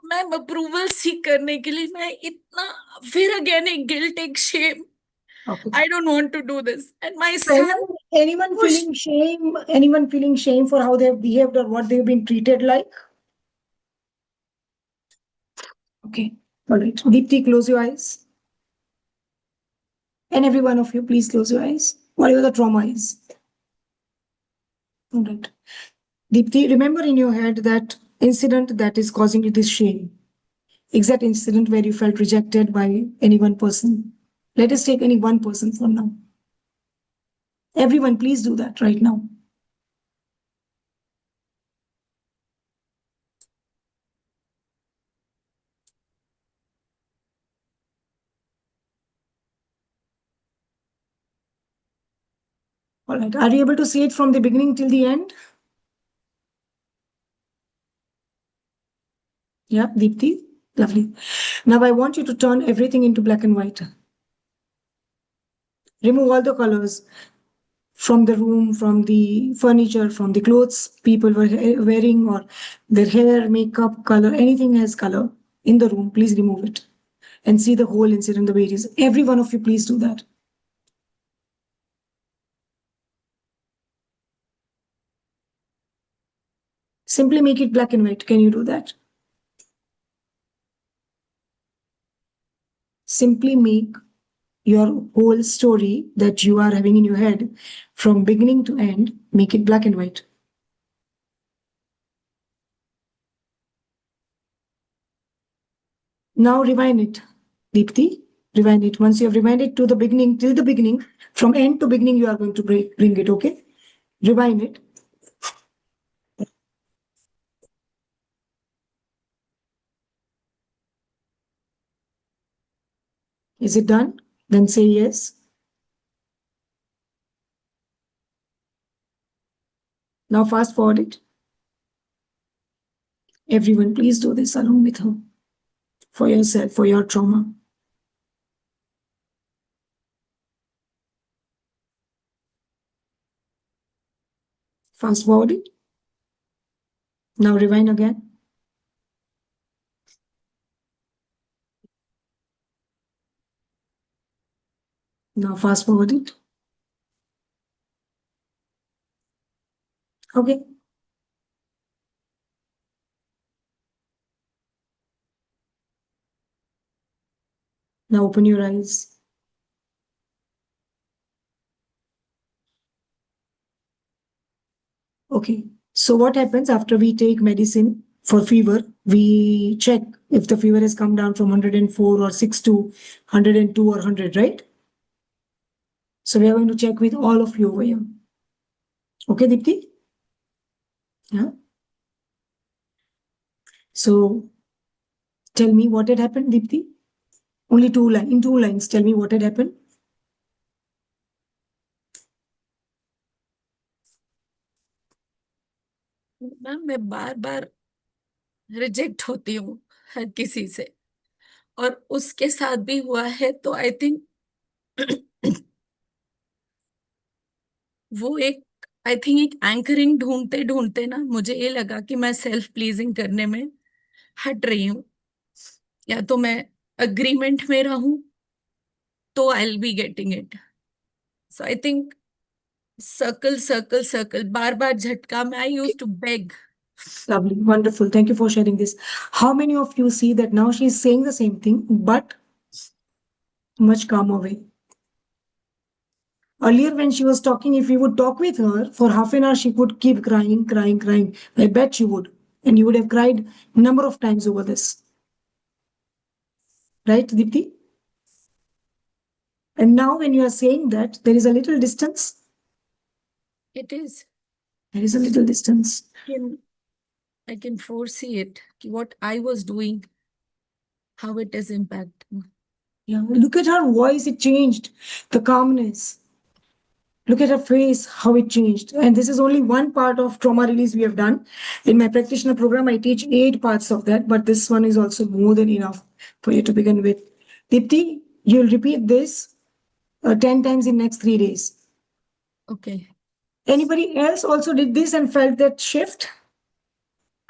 मैं अप्रूवल सीख करने के लिए मैं इतना फिर अगेन एक गिल्ट, एक Shem. I don't want to do this. And my son. Anyone feeling shame? Anyone feeling shame for how they have behaved or what they've been treated like? Okay. All right. Deepti, close your eyes. And every one of you, please close your eyes. Whatever the trauma is. All right. Deepti, remember in your head that incident that is causing you this shame. Exact incident where you felt rejected by any one person. Let us take any one person for now. Everyone, please do that right now. All right. Are you able to see it from the beginning till the end? Yeah, Deepti. Lovely. Now I want you to turn everything into black and white. Remove all the colors from the room, from the furniture, from the clothes people were wearing, or their hair, makeup, color, anything has color in the room. Please remove it and see the whole incident the way it is. Every one of you, please do that. Simply make it black and white. Can you do that? Simply make your whole story that you are having in your head from beginning to end, make it black and white. Now rewind it, Deepti. Rewind it. Once you have rewinded to the beginning, till the beginning, from end to beginning, you are going to bring it, okay? Rewind it. Is it done? Then say yes. Now fast forward it. Everyone, please do this along with her. For yourself, for your trauma. Fast forward it. Now rewind again. Now fast forward it. Okay. Now open your eyes. Okay. So what happens after we take medicine for fever? We check if the fever has come down from 104 or 6 to 102 or 100, right? So we are going to check with all of you over here. Okay, Deepti? Yeah. So tell me what had happened, Deepti. Only in 2 lines, tell me what had happened. Ma'am मैं बार बार reject होती हूँ हर किसी से, और उसके साथ भी हुआ है, तो आई थिंक वो एक एंकरिंग ढूंढते ढूंढते ना मुझे ये लगा कि मैं सेल्फ प्लीजिंग करने में हट रही हूँ, या तो मैं अग्रीमेंट में रहूं तो I will be getting it. So I think circle circle circle, बार बार झटका में. I use to beg. Lovely, wonderful. Thank you for sharing this. How many of you see that now she's saying the same thing, but much calmer way? Earlier, when she was talking, if you would talk with her for half an hour, she would keep crying, crying, crying. I bet she would. And you would have cried a number of times over this. Right, Deepti? And now when you are saying that, there is a little distance. It is. There is a little distance. I can foresee it, what I was doing, how it has impacted. Yeah, look at her voice, it changed. The calmness. Look at her face, how it changed. And this is only one part of trauma release we have done. In my practitioner program, I teach 8 parts of that, but this one is also more than enough for you to begin with. Deepti, you'll repeat this 10 times in next 3 days. Okay. Anybody else also did this and felt that shift?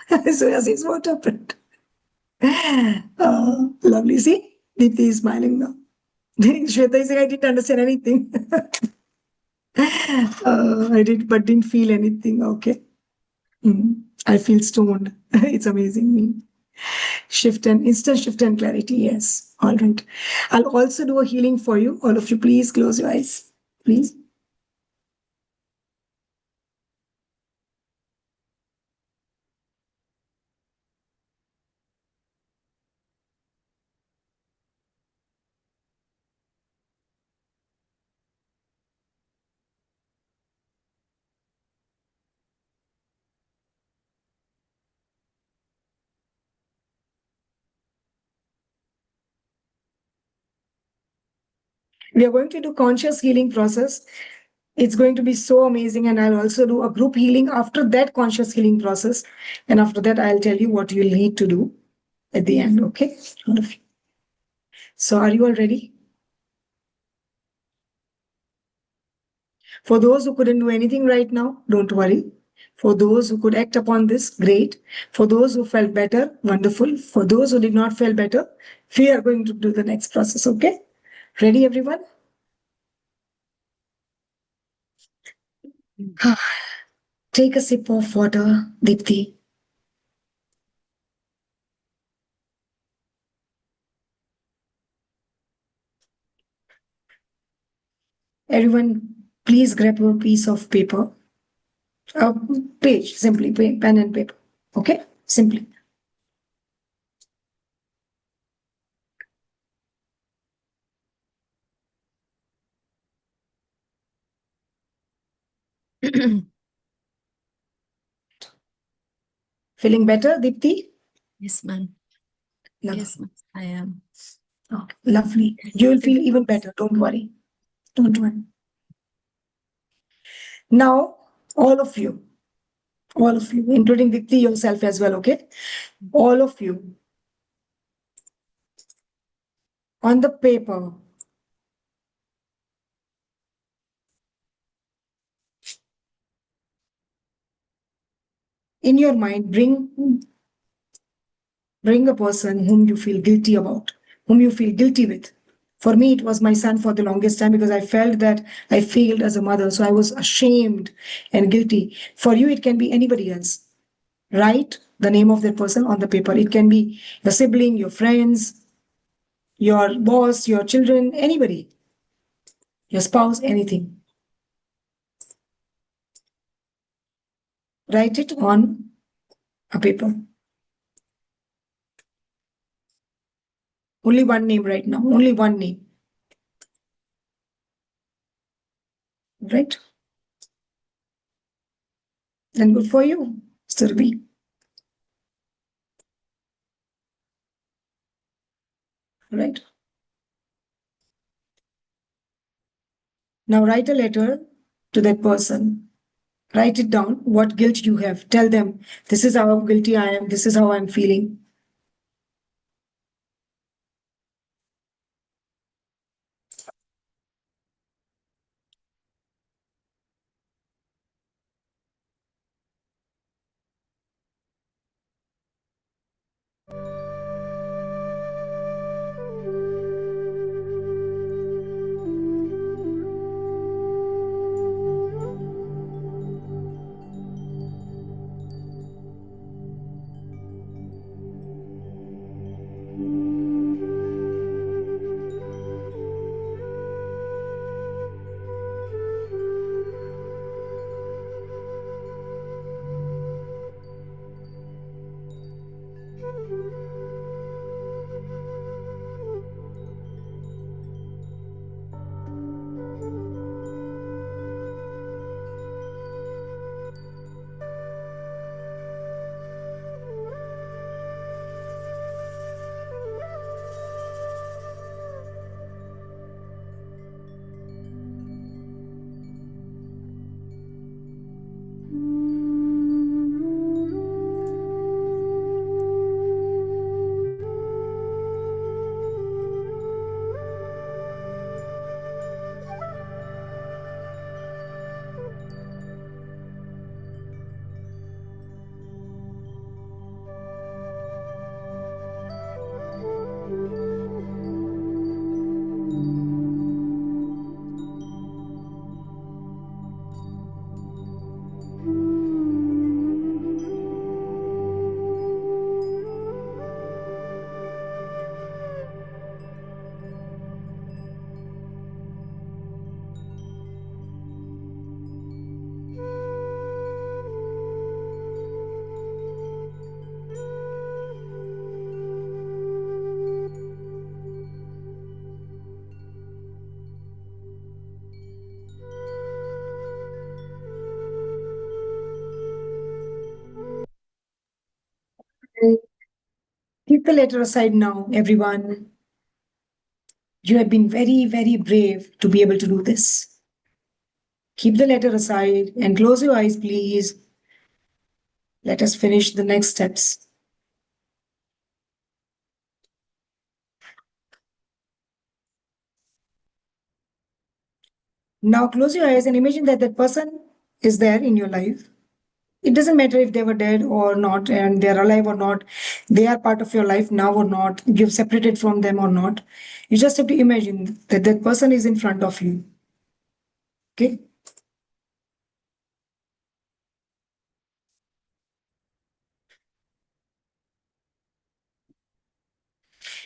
So yes, is what happened. Lovely. See, Deepti is smiling now. Shweta is saying, I didn't understand anything. I did, but didn't feel anything. Okay. I feel stoned. It's amazing. Me. Shift and instant shift and clarity. Yes. All right. I'll also do a healing for you. All of you, please close your eyes. Please. We are going to do conscious healing process. It's going to be so amazing. And I'll also do a group healing after that conscious healing process. And after that, I'll tell you what you'll need to do at the end. Okay? All of you. So are you all ready? For those who couldn't do anything right now, don't worry. For those who could act upon this, great. For those who felt better, wonderful. For those who did not feel better, we are going to do the next process. Okay? Ready, everyone? Take a sip of water, Dipti. Everyone, please grab a piece of paper, a page, simply pen and paper. Okay? Simply. Feeling better, Dipti? Yes, ma'am. Lovely. Yes, ma'am. I am. Okay, lovely. You will feel even better. Don't worry. Don't worry. Now, all of you, including Dipti yourself as well, okay? All of you, on the paper, in your mind, bring a person whom you feel guilty about, whom you feel guilty with. For me, it was my son for the longest time because I felt that I failed as a mother. So I was ashamed and guilty. For you, it can be anybody else. Write the name of that person on the paper. It can be your sibling, your friends, your boss, your children, anybody, your spouse, anything. Write it on a paper. Only one name right now, only one name. Right? Then good for you, Surbi. Right? Now write a letter to that person. Write it down, what guilt you have. Tell them, this is how guilty I am, this is how I'm feeling. Keep the letter aside now, everyone. You have been very, very brave to be able to do this. Keep the letter aside and close your eyes, please. Let us finish the next steps. Now close your eyes and imagine that that person is there in your life. It doesn't matter if they were dead or not, and they're alive or not. They are part of your life now or not. You've separated from them or not. You just have to imagine that that person is in front of you. Okay?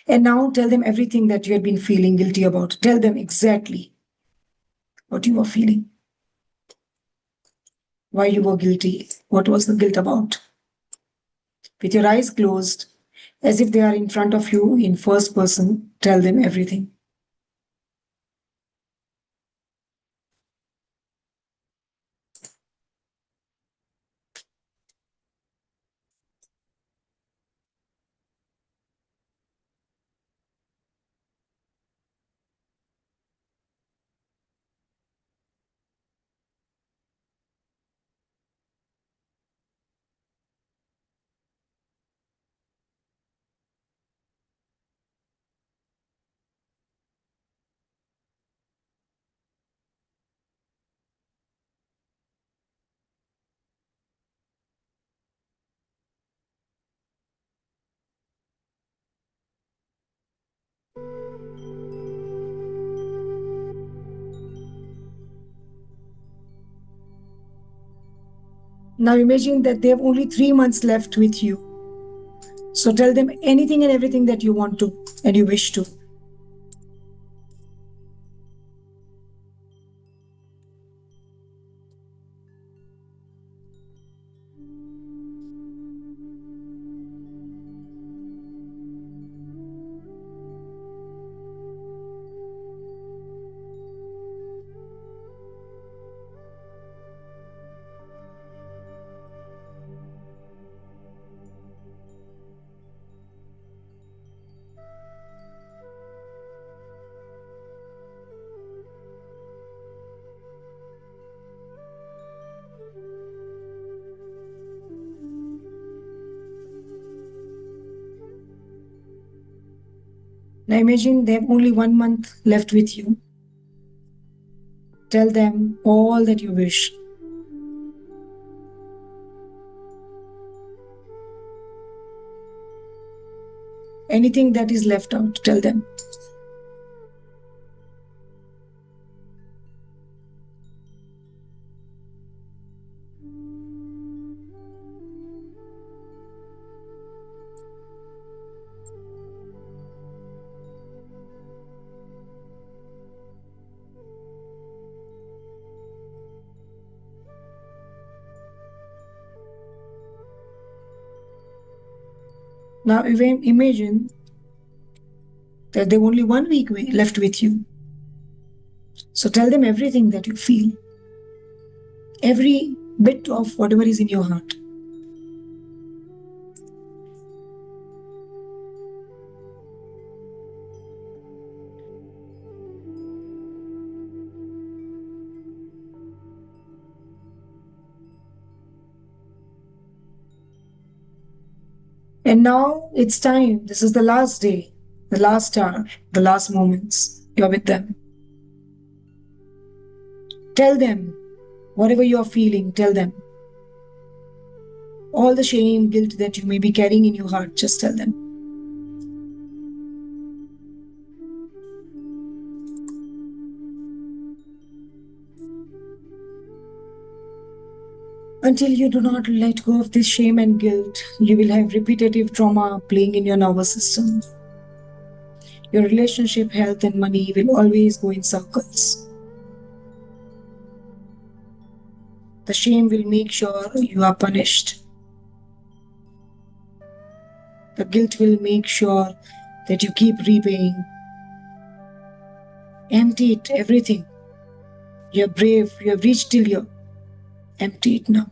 And now tell them everything that you had been feeling guilty about. Tell them exactly what you were feeling, why you were guilty, what was the guilt about. With your eyes closed, as if they are in front of you in first person, tell them everything. Now imagine that they have only 3 months left with you. So tell them anything and everything that you want to and you wish to. Now imagine they have only 1 month left with you. Tell them all that you wish. Anything that is left out, tell them. Now even imagine that they have only 1 week left with you. So tell them everything that you feel. Every bit of whatever is in your heart. And now it's time. This is the last day, the last hour, the last moments. You're with them. Tell them whatever you're feeling, tell them. All the shame, guilt that you may be carrying in your heart, just tell them. Until you do not let go of this shame and guilt, you will have repetitive trauma playing in your nervous system. Your relationship, health, and money will always go in circles. The shame will make sure you are punished. The guilt will make sure that you keep repaying. Empty it, everything. You're brave, you have reached till here. Empty it now.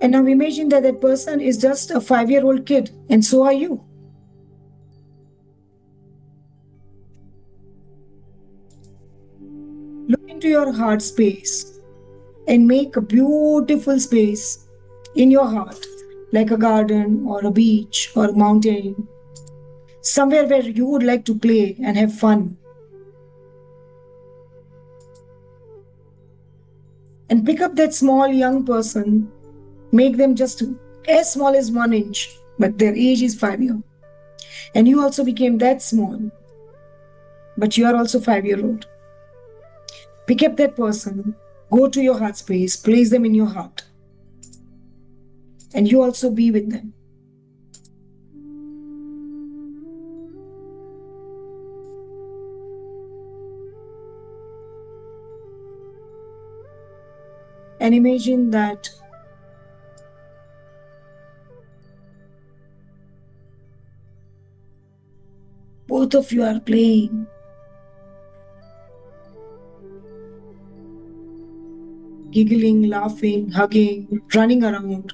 And now imagine that that person is just a 5-year-old kid, and so are you. Look into your heart space and make a beautiful space in your heart, like a garden or a beach or a mountain, somewhere where you would like to play and have fun. And pick up that small young person, make them just as small as 1 inch, but their age is 5 years. And you also became that small, but you are also 5-year-old. Pick up that person, go to your heart space, place them in your heart, and you also be with them. And imagine that both of you are playing, giggling, laughing, hugging, running around.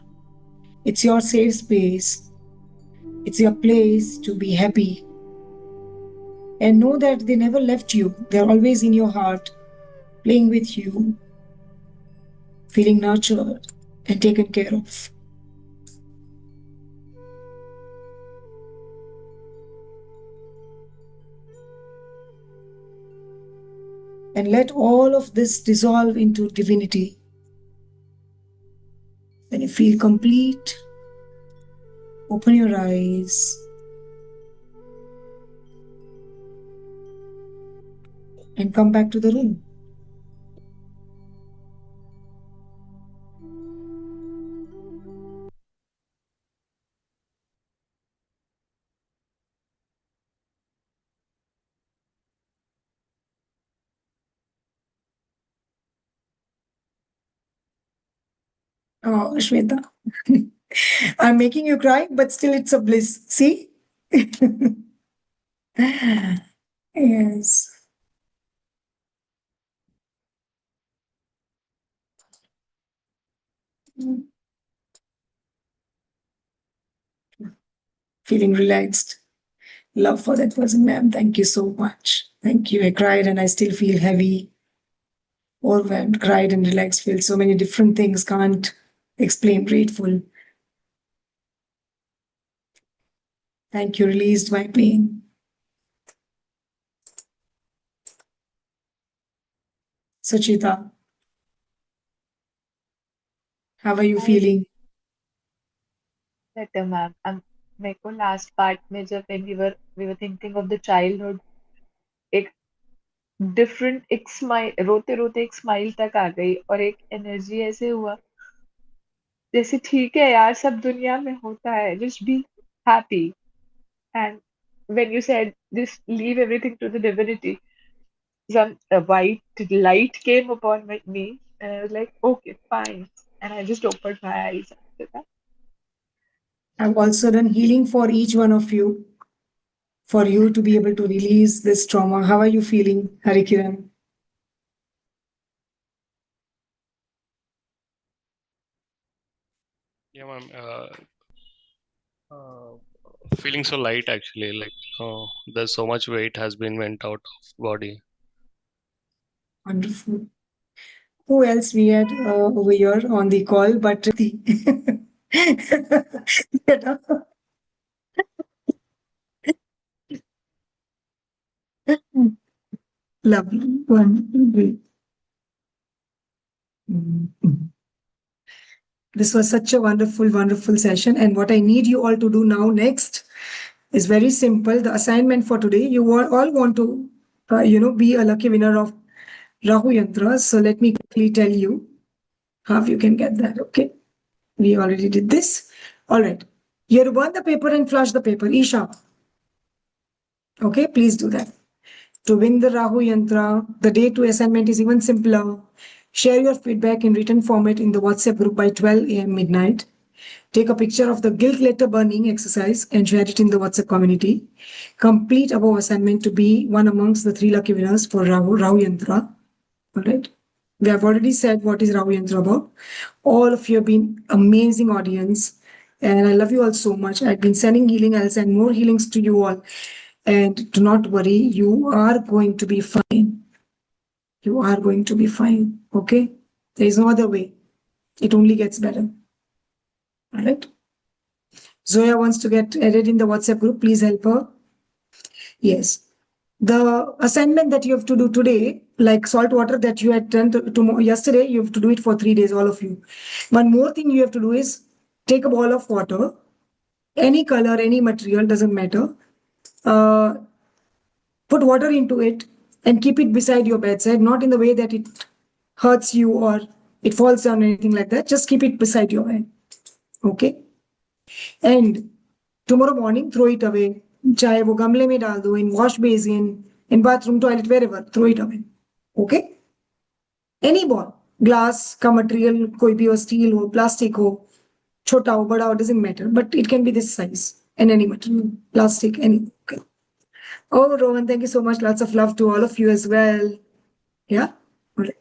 It's your safe space. It's your place to be happy. And know that they never left you. They're always in your heart, playing with you, feeling nurtured and taken care of. And let all of this dissolve into divinity. When you feel complete, open your eyes and come back to the room. Oh, Shweta, I'm making you cry, but still it's a bliss. See? Yes. Feeling relaxed. Love for that person, ma'am. Thank you so much. Thank you. I cried and I still feel heavy, overwhelmed, cried and relaxed, feel so many different things, can't explain, grateful. Thank you, released my pain. Suchita, how are you feeling? Better, ma'am. मेरे को last part में जब when we were thinking of the childhood, एक different एक smile रोते रोते एक smile तक आ गई और एक एनर्जी ऐसे हुआ जैसे ठीक है यार सब दुनिया में होता है just be happy and when you said just leave everything to the divinity some white light came upon me and I was like okay fine and I just opened my eyes after that. I've also done healing for each one of you, for you to be able to release this trauma. How are you feeling, Harikiran? Yeah, ma'am. Feeling so light actually. Like there's so much weight has been went out of body. Wonderful. Who else we had over here on the call but the Lovely. Wonderful. Great. This was such a wonderful, wonderful session. And what I need you all to do now next is very simple. The assignment for today, you all want to, be a lucky winner of Rahu Yantra. So let me quickly tell you how you can get that. Okay. We already did this. All right. You have to burn the paper and flush the paper. Isha. Okay, please do that. To win the Rahu Yantra, the day to assignment is even simpler. Share your feedback in written format in the WhatsApp group by 12 a.m. midnight. Take a picture of the guilt letter burning exercise and share it in the WhatsApp community. Complete above assignment to be one amongst the 3 lucky winners for Rahu Yantra. All right. We have already said what is Rahu Yantra about. All of you have been amazing audience. And I love you all so much. I've been sending healing. I'll send more healings to you all. And do not worry. You are going to be fine. You are going to be fine. Okay? There is no other way. It only gets better. All right? Zoya wants to get added in the WhatsApp group. Please help her. Yes. The assignment that you have to do today, like salt water that you had done yesterday, you have to do it for 3 days, all of you. One more thing you have to do is take a ball of water, any color, any material, doesn't matter. Put water into it and keep it beside your bedside, not in the way that it hurts you or it falls down, anything like that. Just keep it beside your bed. Okay? And tomorrow morning, throw it away. चाहे वो गमले में डाल दो, in wash basin, in bathroom, toilet, wherever, throw it away. Okay? Any ball, glass का material, कोई भी हो, steel हो, plastic हो, छोटा हो, बड़ा हो, doesn't matter, but it can be this size, and any material, plastic, any. Okay. Oh, Rohan, thank you so much. Lots of love to all of you as well. Yeah? All right.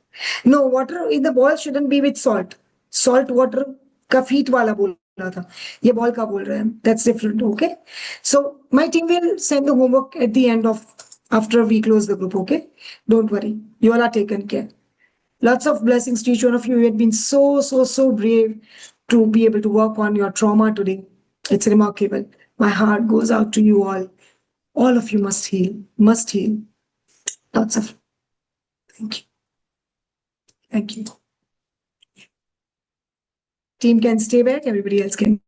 No, water in the ball shouldn't be with salt. Salt water का feet वाला बोला था. ये ball का बोल रहे हैं. That's different, okay? So my team will send the homework at the end of, after we close the group, okay? Don't worry. You all are taken care. Lots of blessings to each one of you. You had been so brave to be able to work on your trauma today. It's remarkable. My heart goes out to you all. All of you must heal. Must heal. Lots of. Thank you. Thank you. Team can stay back. Everybody else can.